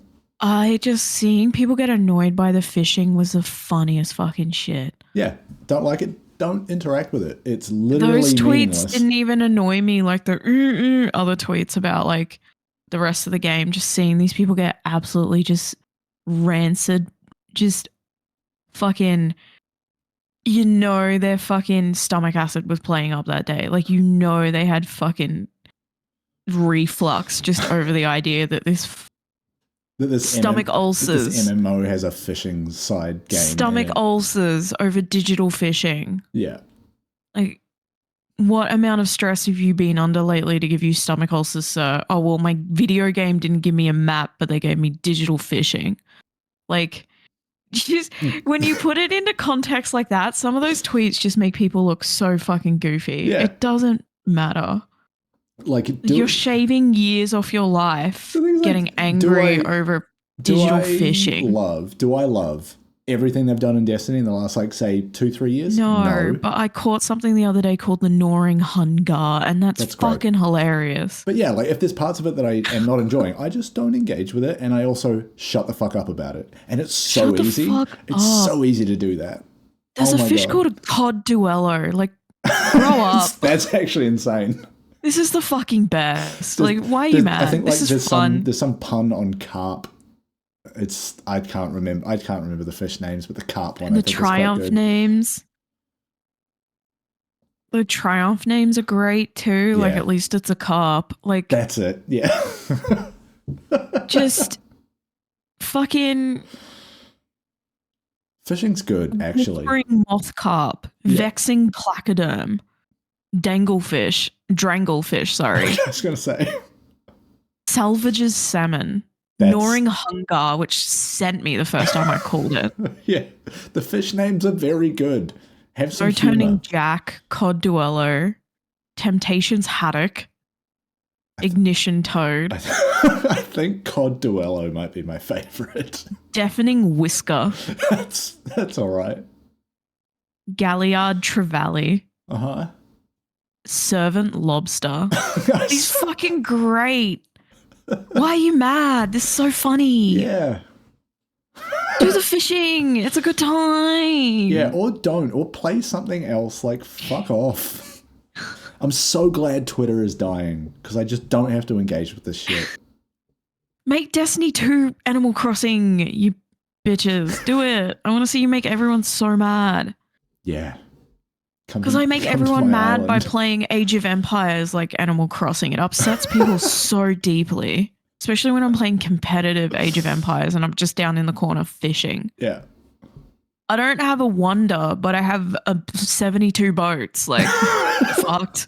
Seeing people get annoyed by the fishing was the funniest fucking shit. Yeah. Don't like it. Don't interact with it. It's literally those tweets meaningless. Didn't even annoy me like the other tweets about like the rest of the game. Just seeing these people get absolutely just rancid, just fucking, their fucking stomach acid was playing up that day. Like, they had fucking reflux just over the idea that this stomach ulcers. This MMO has a fishing side game. Stomach ulcers over digital fishing. Yeah. Like, what amount of stress have you been under lately to give you stomach ulcers, sir? Oh, well, my video game didn't give me a map, but they gave me digital fishing. Like, just when you put it into context like that, some of those tweets just make people look so fucking goofy. Yeah. It doesn't matter. Like, you're shaving years off your life, getting angry over digital fishing. Do I love everything they've done in Destiny in the last, like, say, 2-3 years? No, but I caught something the other day called the Gnawing Hunger, and that's fucking hilarious. But yeah, like, if there's parts of it that I am not enjoying, I just don't engage with it, and I also shut the fuck up about it. And it's so easy. It's so easy to do that. There's a fish called a cod duello. Like, grow up. That's actually insane. This is the fucking best. Like, why are you mad? I think, like, this is fun. There's some pun on carp. I can't remember the fish names, but the carp one. And the triumph names. The triumph names are great too. Yeah. Like, at least it's a carp. Like, that's it. Yeah. Just fucking. Fishing's good, actually. Whispering moth carp, vexing placoderm, danglefish, sorry. I was going to say. Salvage's salmon. Gnawing Hunger, which sent me the first time I called it. Yeah, the fish names are very good. Have some Returning Jack, Cod Duello, Temptations Haddock, Ignition Toad. I think Cod Duello might be my favorite. Deafening Whisker. That's all right. Galliard Trevally. Uh-huh. Servant Lobster. He's fucking great. Why are you mad? This is so funny. Yeah. Do the fishing. It's a good time. Yeah, or don't. Or play something else. Like, fuck off. I'm so glad Twitter is dying because I just don't have to engage with this shit. Make Destiny 2 Animal Crossing, you bitches. Do it. I want to see you make everyone so mad. Yeah. Because I make everyone mad by playing Age of Empires like Animal Crossing. It upsets people so deeply, especially when I'm playing competitive Age of Empires and I'm just down in the corner fishing. Yeah. I don't have a wonder, but I have 72 boats. Like, fucked.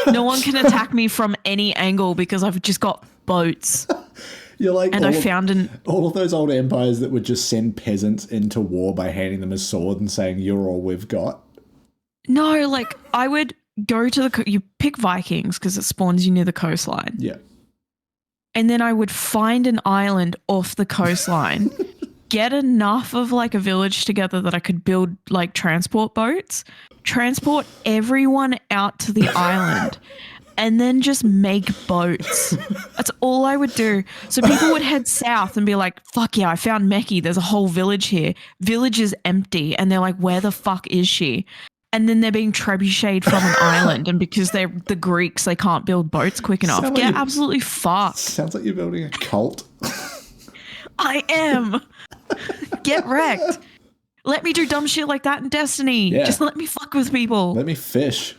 No one can attack me from any angle because I've just got boats. You're like, and all of those old empires that would just send peasants into war by handing them a sword and saying, "You're all we've got." No, like, I would go to you pick Vikings because it spawns you near the coastline. Yeah. And then I would find an island off the coastline, get enough of like a village together that I could build like transport boats, transport everyone out to the island, and then just make boats. That's all I would do. So people would head south and be like, fuck yeah, I found Meckii. There's a whole village here. Village is empty. And they're like, where the fuck is she? And then they're being trebucheted from an island, and because they're the Greeks, they can't build boats quick enough. Get absolutely fucked. Sounds like you're building a cult. I am. Get wrecked. Let me do dumb shit like that in Destiny. Yeah. Just let me fuck with people. Let me fish.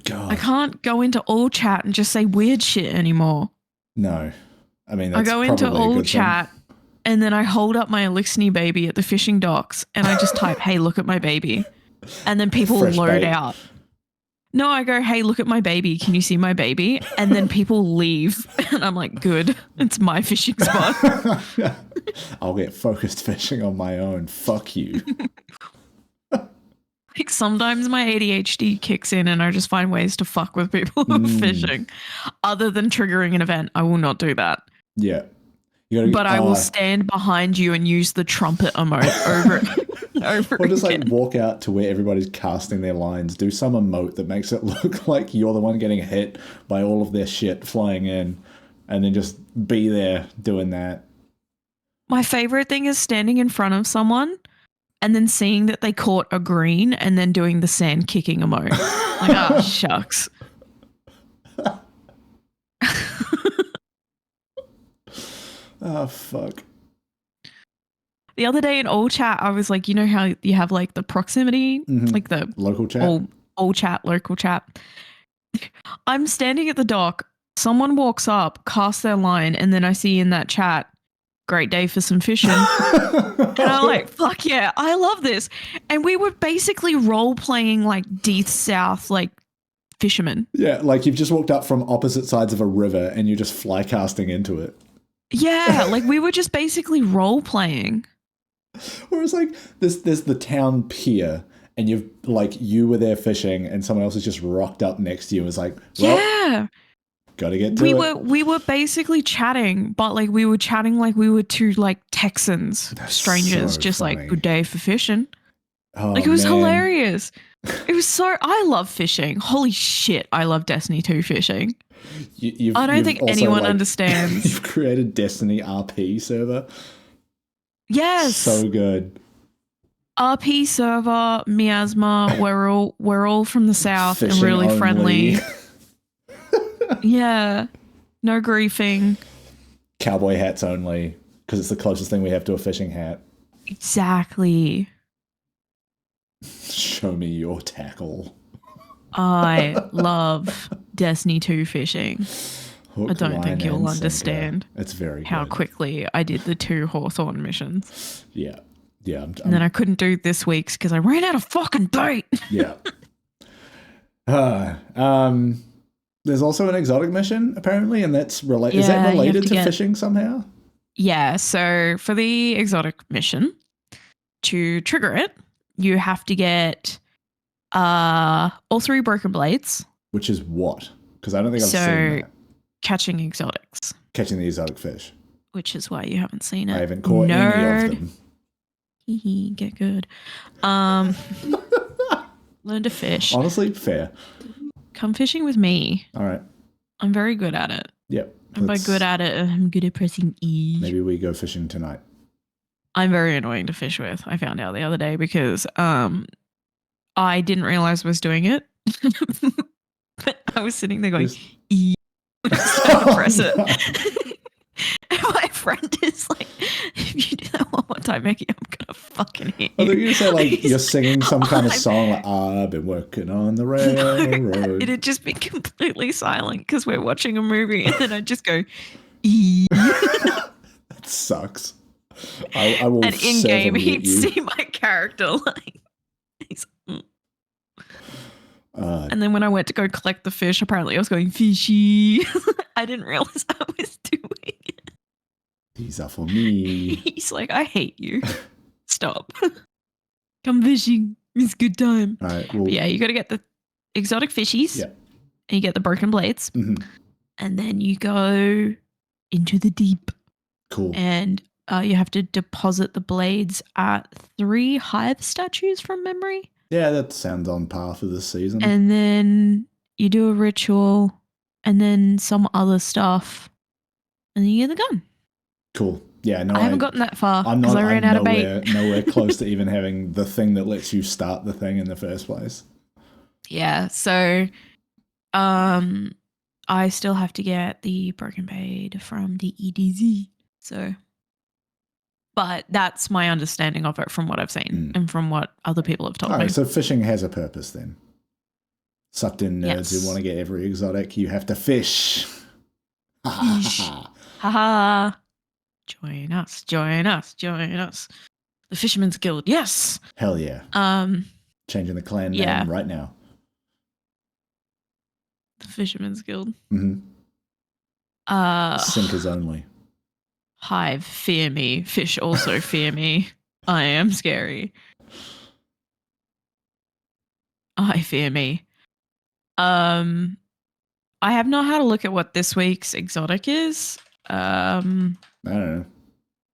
God. I can't go into all chat and just say weird shit anymore. No. I mean, that's I go into all chat. And then I hold up my Elixir baby at the fishing docks and I just type, hey, look at my baby. And then people load out. No, I go, hey, look at my baby. Can you see my baby? And then people leave. And I'm like, good. It's my fishing spot. I'll get focused fishing on my own. Fuck you. Like, sometimes my ADHD kicks in and I just find ways to fuck with people fishing. Other than triggering an event, I will not do that. Yeah. But I will stand behind you and use the trumpet emote over or just like walk out to where everybody's casting their lines, do some emote that makes it look like you're the one getting hit by all of their shit flying in, and then just be there doing that. My favorite thing is standing in front of someone and then seeing that they caught a green and then doing the sand kicking emote. Like, oh, shucks. Oh, fuck. The other day in all chat, I was like, you know how you have like the proximity, like the local chat, all chat, local chat. I'm standing at the dock. Someone walks up, casts their line, and then I see in that chat, great day for some fishing. And I'm like, fuck yeah, I love this. And we were basically role playing like Deep South, like fishermen. Yeah, like you've just walked up from opposite sides of a river and you're just fly casting into it. Yeah, like we were just basically role playing. Or it's like there's the town pier and you were there fishing and someone else has just rocked up next to you and was like, well, yeah. Gotta get to it. We were basically chatting, but like we were chatting like we were two like Texans, That's strangers, so just funny. like good day for fishing. Oh, Like it was man. hilarious. It was so. I love fishing. Holy shit! I love Destiny 2 fishing. I don't think anyone understands. You've created Destiny RP server. Yes. So good. RP server, miasma. We're all from the south Fishing and really only. friendly. Yeah. No griefing. Cowboy hats only, because it's the closest thing we have to a fishing hat. Exactly. Show me your tackle. I love Destiny 2 fishing. Hook, I don't think line, you'll and understand sinker. It's very how good. quickly I did the 2 Hawthorne missions. Yeah. Yeah. And then I couldn't do this week's because I ran out of fucking bait. Yeah. There's also an exotic mission, apparently, and that's related. Is that related to fishing somehow? Yeah. So for the exotic mission, to trigger it, you have to get all 3 broken blades. Which is what? Because I don't think I've seen that. Catching exotics. Catching the exotic fish. Which is why you haven't seen it. I haven't caught any of them. Get good. Learn to fish. Honestly, fair. Come fishing with me. All right. I'm very good at it. Yep. And by good at it, I'm good at pressing E. Maybe we go fishing tonight. I'm very annoying to fish with. I found out the other day because I didn't realize I was doing it. But I was sitting there going, E. So press it. And my friend is like, if you do that one more time, Meckii, I'm going to fucking hit you. I thought you were saying like you're singing some kind of song like, I've been working on the railroad. It'd just be completely silent because we're watching a movie and then I'd just go, E. That sucks. I will. And in game, he'd see my character like, he's and then when I went to go collect the fish, apparently I was going fishy. I didn't realize I was doing it. These are for me. He's like, I hate you. Stop. Come fishing. It's a good time. All right. Well, yeah, you got to get the exotic fishies. Yeah. And you get the broken blades. Mm-hmm. And then you go into the deep. Cool. And you have to deposit the blades at 3 hive statues from memory. Yeah, that sounds on par for this season. And then you do a ritual and then some other stuff. And then you get the gun. Cool. Yeah, no, I haven't gotten that far because I ran out of bait. Nowhere close to even having the thing that lets you start the thing in the first place. Yeah, so I still have to get the broken blade from the EDZ. So, but that's my understanding of it from what I've seen and from what other people have told me. All right, so fishing has a purpose then. Sucked in nerds who want to get every exotic, you have to fish. Haha. Join us, join us, join us. The Fisherman's Guild, yes. Hell yeah. Changing the clan name right now. The Fisherman's Guild. Mm-hmm. Sinkers only. Hive, fear me. Fish also fear me. I am scary. I fear me. I have not had a look at what this week's exotic is. I don't know.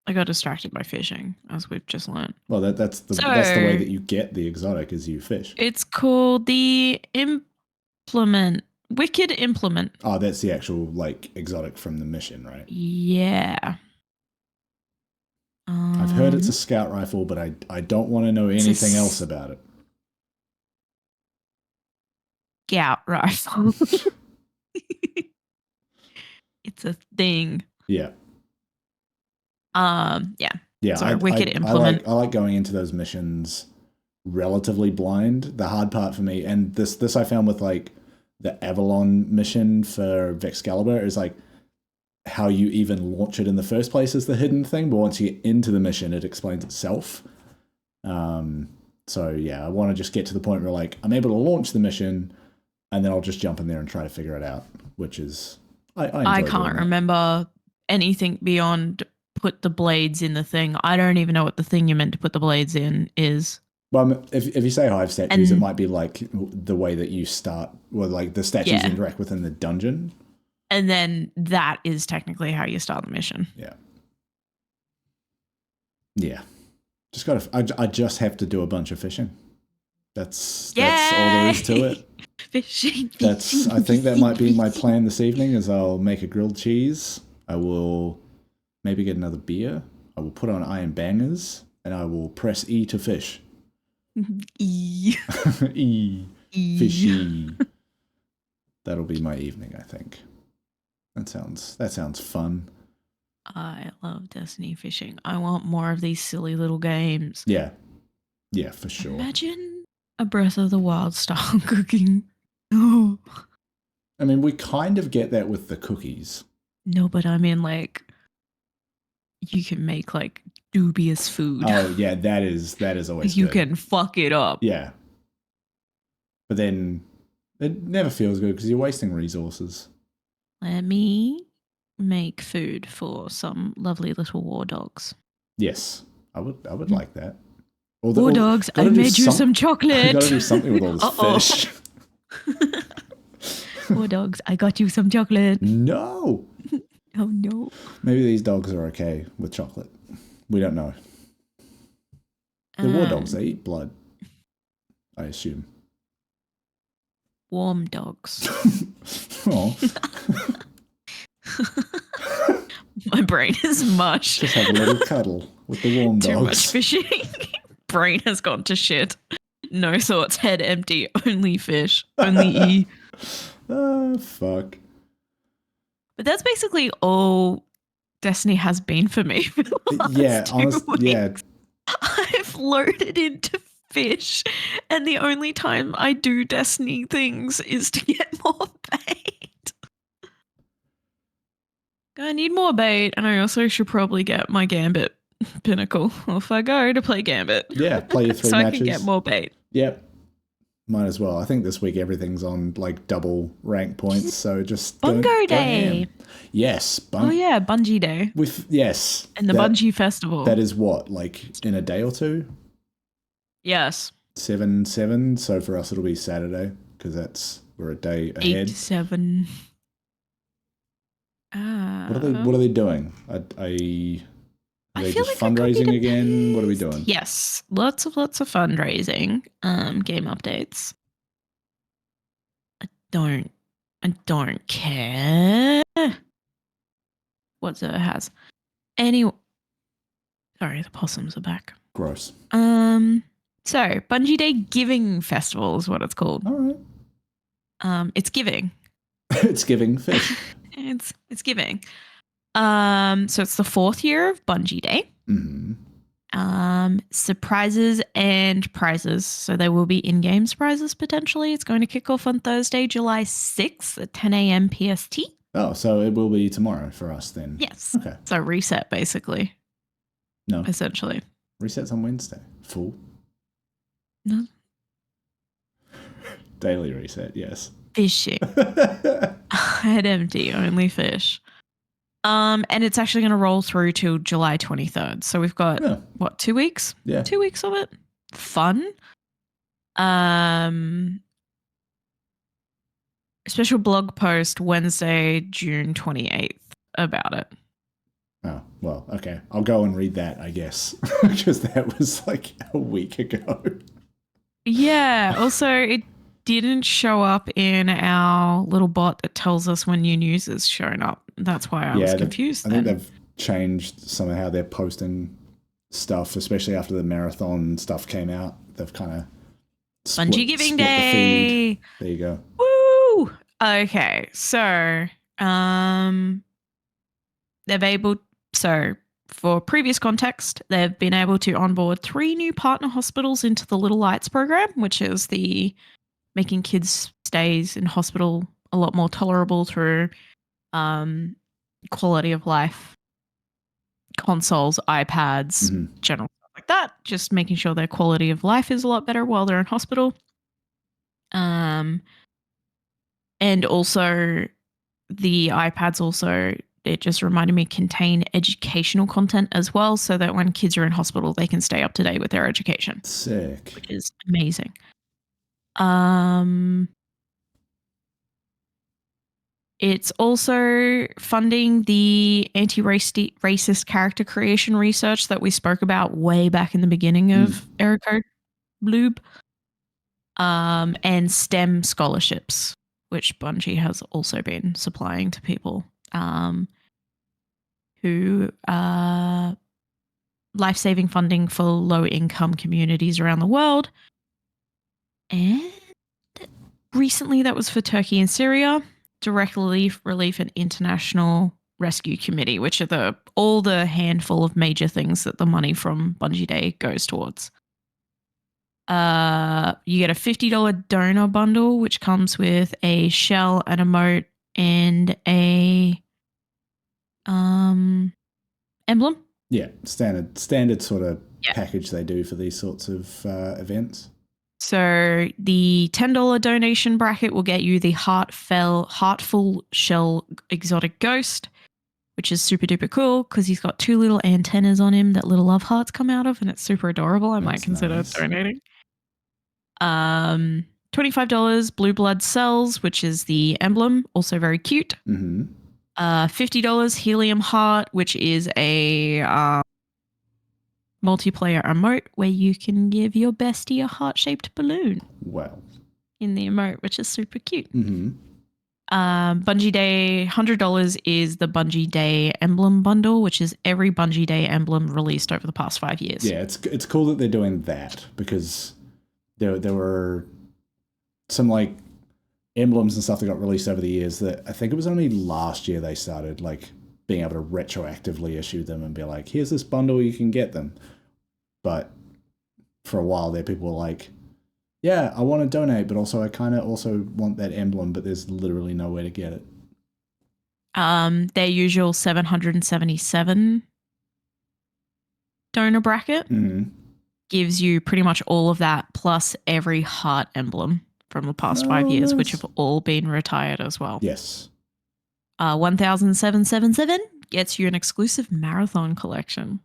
I got distracted by fishing, as we've just learned. Well, that's the way that you get the exotic is you fish. It's called the Implement. Wicked Implement. Oh, that's the actual like exotic from the mission, right? Yeah. I've heard it's a scout rifle, but I don't want to know anything else about it. Scout rifle. It's a thing. Yeah. Yeah. Sorry, Wicked Implement. I like going into those missions relatively blind. The hard part for me, and this I found with like the Avalon mission for Vexcalibur is like how you even launch it in the first place is the hidden thing, but once you get into the mission, it explains itself. So yeah, I want to just get to the point where like I'm able to launch the mission, and then I'll just jump in there and try to figure it out, which is I can't remember anything beyond put the blades in the thing. I don't even know what the thing you meant to put the blades in is. Well, if you say hive statues, it might be like the way that you start, or like the statues interact within the dungeon. And then that is technically how you start the mission. Yeah. Yeah. I just have to do a bunch of fishing. That's all there is to it. Fishing. I think that might be my plan this evening is I'll make a grilled cheese. I will maybe get another beer. I will put on iron bangers and I will press E to fish. E. E. Fishy. That'll be my evening, I think. That sounds fun. I love Destiny fishing. I want more of these silly little games. Yeah. Yeah, for sure. Imagine a Breath of the Wild style cooking. Oh. I mean, we kind of get that with the cookies. No, but I mean, like, you can make, like, dubious food. Oh, yeah, that is always You good. can fuck it up. Yeah. But then it never feels good because you're wasting resources. Let me make food for some lovely little war dogs. Yes, I would like that. War dogs, I made you some chocolate. I gotta do something with all this fish. War dogs, I got you some chocolate. No. Oh no. Maybe these dogs are okay with chocolate. We don't know. The war dogs, they eat blood, I assume. Warm dogs. Oh. My brain is mush. Just have a little cuddle with the warm dogs. Too much fishing. Brain has gone to shit. No thoughts, head empty, only fish, only E. Fuck. But that's basically all Destiny has been for me for the last 2 weeks. Yeah. I've loaded into fish, and the only time I do Destiny things is to get more bait. I need more bait, and I also should probably get my Gambit pinnacle. Off I go to play Gambit. Yeah, play your 3 so matches. I can get more bait. Yep. Might as well. I think this week everything's on like double rank points, so just Bungo Day. Yes. Oh yeah, Bungie Day. Yes. And the Bungie Festival. That is what, like in a day or two? Yes. 7/7. So for us it'll be Saturday because we're a day ahead. 8/7. What are they doing? Are they just like fundraising again? What are we doing? Yes, lots of fundraising. Game updates. I don't care what Zer has. Sorry, the possums are back. Gross. So Bungie Day Giving Festival is what it's called. All right. It's giving. It's giving fish. It's giving. So it's the 4th year of Bungie Day. Mm-hmm. Surprises and prizes. So there will be in-game prizes potentially. It's going to kick off on Thursday, July 6th at 10 a.m. PST. Oh, so it will be tomorrow for us then. Yes. Okay. So reset basically. No. Essentially. Reset's on Wednesday. Fool. No. Daily reset, yes. Fishing. Head empty, only fish. And it's actually going to roll through till July 23rd. So we've got, 2 weeks? Yeah. 2 weeks of it. Fun. Special blog post Wednesday, June 28th about it. Oh, well, okay. I'll go and read that, I guess. Because that was like a week ago. Yeah. Also, it didn't show up in our little bot that tells us when new news has shown up. That's why I was confused. I think they've changed some of how they're posting stuff, especially after the marathon stuff came out. They've kind of Bungie Giving Day. There you go. Woo! Okay, so for previous context, they've been able to onboard 3 new partner hospitals into the Little Lights program, which is the making kids' stays in hospital a lot more tolerable through quality of life, consoles, iPads, general stuff like that. Just making sure their quality of life is a lot better while they're in hospital. And also the iPads also, it just reminded me, contain educational content as well, so that when kids are in hospital, they can stay up to date with their education. Sick. Which is amazing. It's also funding the anti-racist character creation research that we spoke about way back in the beginning of Error Code Bloob. And STEM scholarships, which Bungie has also been supplying to people who life-saving funding for low-income communities around the world. And recently that was for Turkey and Syria, Direct Relief and International Rescue Committee, which are all the handful of major things that the money from Bungie Day goes towards. You get a $50 donor bundle, which comes with a shell, an emote, and a emblem. Yeah, standard sort of package they do for these sorts of events. So the $10 donation bracket will get you the Heartful Shell Exotic Ghost, which is super duper cool because he's got 2 little antennas on him that little love hearts come out of, and it's super adorable. I might consider donating. $25 Blue Blood Cells, which is the emblem, also very cute. $50 Helium Heart, which is a multiplayer emote where you can give your bestie a heart-shaped balloon. Wow. In the emote, which is super cute. Bungie Day, $100 is the Bungie Day emblem bundle, which is every Bungie Day emblem released over the past 5 years. Yeah, it's cool that they're doing that because there were some like emblems and stuff that got released over the years that I think it was only last year they started like being able to retroactively issue them and be like, here's this bundle, you can get them. But for a while there, people were like, yeah, I want to donate, but also I kind of also want that emblem, but there's literally nowhere to get it. Their usual 777 donor bracket gives you pretty much all of that plus every heart emblem from the past 5 years, which have all been retired as well. Yes. 1,777 gets you an exclusive marathon collection.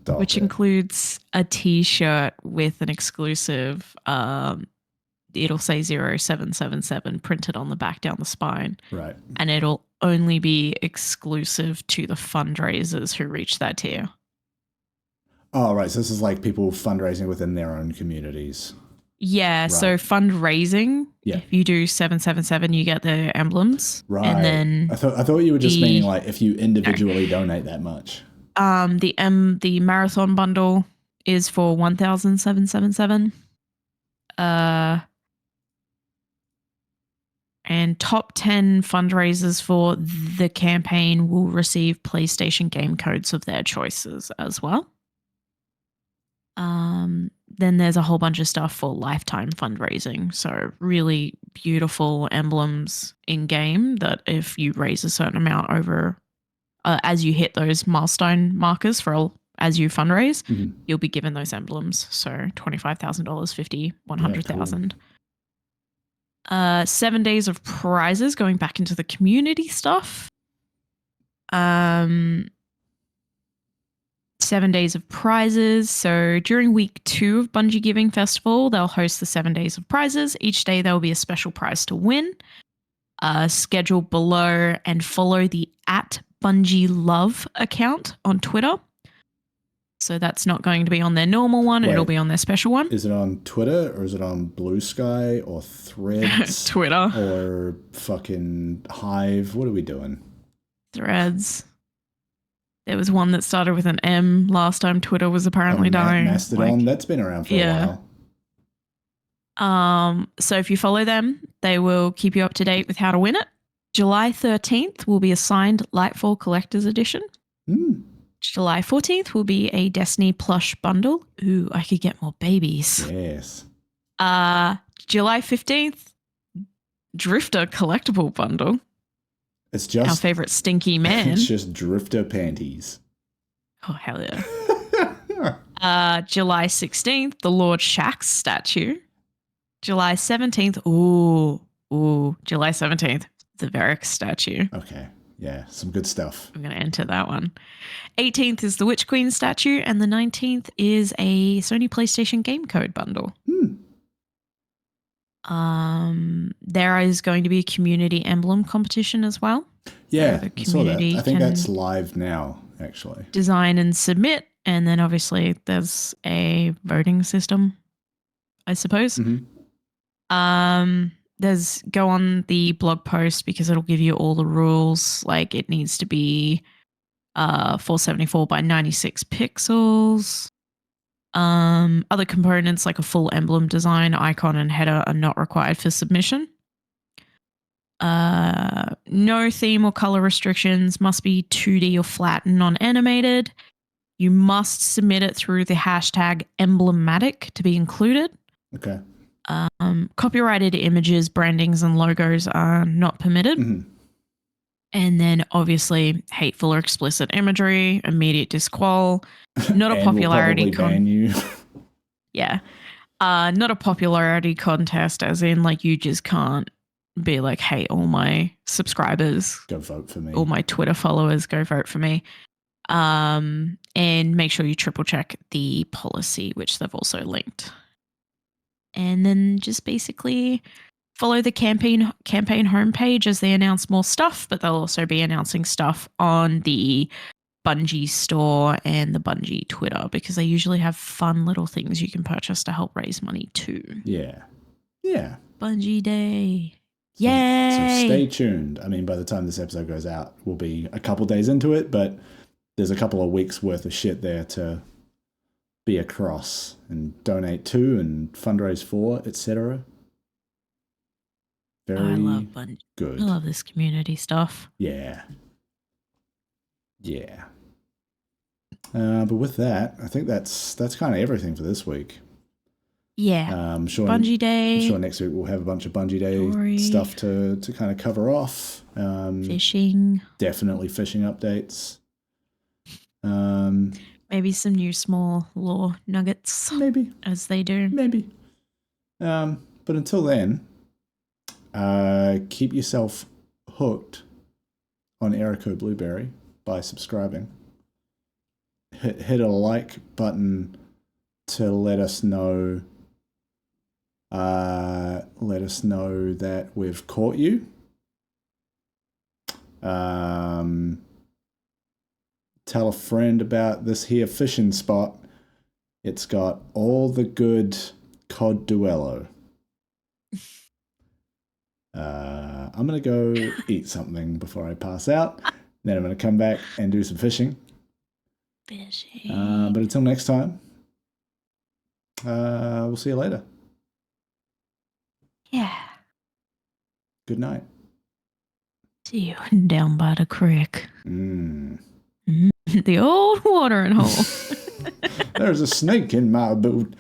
Which includes a t-shirt with an exclusive, it'll say 0777 printed on the back down the spine. Right. And it'll only be exclusive to the fundraisers who reach that tier. Oh, right. So this is like people fundraising within their own communities. Yeah. Right. So fundraising, if you do 777, you get the emblems. Right. And then I thought you were just meaning like if you individually donate that much. The marathon bundle is for 1,777. And top 10 fundraisers for the campaign will receive PlayStation game codes of their choices as well. Then there's a whole bunch of stuff for lifetime fundraising. So really beautiful emblems in game that if you raise a certain amount over as you hit those milestone markers as you fundraise, you'll be given those emblems. So $25,000, 50, 100,000. Yeah, cool. 7 days of prizes, going back into the community stuff. 7 days of prizes. So during week 2 of Bungie Giving Festival, they'll host the 7 days of prizes. Each day there will be a special prize to win. Schedule below and follow the @BungieLove account on Twitter. So that's not going to be on their normal one. Wait, it'll be on their special one. Is it on Twitter or is it on Blue Sky or Threads? Twitter. Or fucking Hive? What are we doing? Threads. There was one that started with an M last time Twitter was apparently dying. Mastodon, that's been around for a while. So if you follow them, they will keep you up to date with how to win it. July 13th will be a signed Lightfall Collector's Edition. July 14th will be a Destiny plush bundle. Ooh, I could get more babies. Yes. July 15th, Drifter collectible bundle. It's just our favorite stinky man. It's just Drifter panties. Oh, hell yeah. July 16th, the Lord Shaxx statue. July 17th, July 17th, the Varric statue. Okay. Yeah, some good stuff. I'm going to enter that one. 18th is the Witch Queen statue, and the 19th is a Sony PlayStation game code bundle. there is going to be a community emblem competition as well. Yeah, the I saw that. community I think can that's live now, actually. design and submit, and then obviously there's a voting system, I suppose. There's go on the blog post because it'll give you all the rules. Like it needs to be 474 by 96 pixels. Other components like a full emblem design, icon, and header are not required for submission. No theme or color restrictions, must be 2D or flat and non-animated. You must submit it through the hashtag emblematic to be included. Okay. Copyrighted images, brandings, and logos are not permitted. And then obviously hateful or explicit imagery, immediate disqual, not a popularity will probably ban you. Yeah. Not a popularity contest, as in like you just can't be like, hey, all my subscribers go vote for me. All my Twitter followers go vote for me. And make sure you triple check the policy, which they've also linked. And then just basically follow the campaign homepage as they announce more stuff, but they'll also be announcing stuff on the Bungie store and the Bungie Twitter because they usually have fun little things you can purchase to help raise money too. Yeah. Yeah. Bungie Day. So, Yay! So stay tuned. I mean, by the time this episode goes out, we'll be a couple days into it, but there's a couple of weeks worth of shit there to be across and donate to and fundraise for, etc. Very I love Bungie. Good. I love this community stuff. Yeah. Yeah. But with that, I think that's kind of everything for this week. Yeah. Sure, Bungie Day. I'm sure next week we'll have a bunch of Bungie Day stuff to kind of cover off. Fishing. Definitely fishing updates. Maybe some new small lore nuggets. Maybe. As they do. Maybe. But until then, keep yourself hooked on Erico Blueberry by subscribing. Hit a like button to let us know that we've caught you. Tell a friend about this here fishing spot. It's got all the good cod duello. I'm going to go eat something before I pass out. Then I'm going to come back and do some fishing. But until next time, we'll see you later. Yeah. Good night. See you down by the creek. The old watering hole. There's a snake in my boot.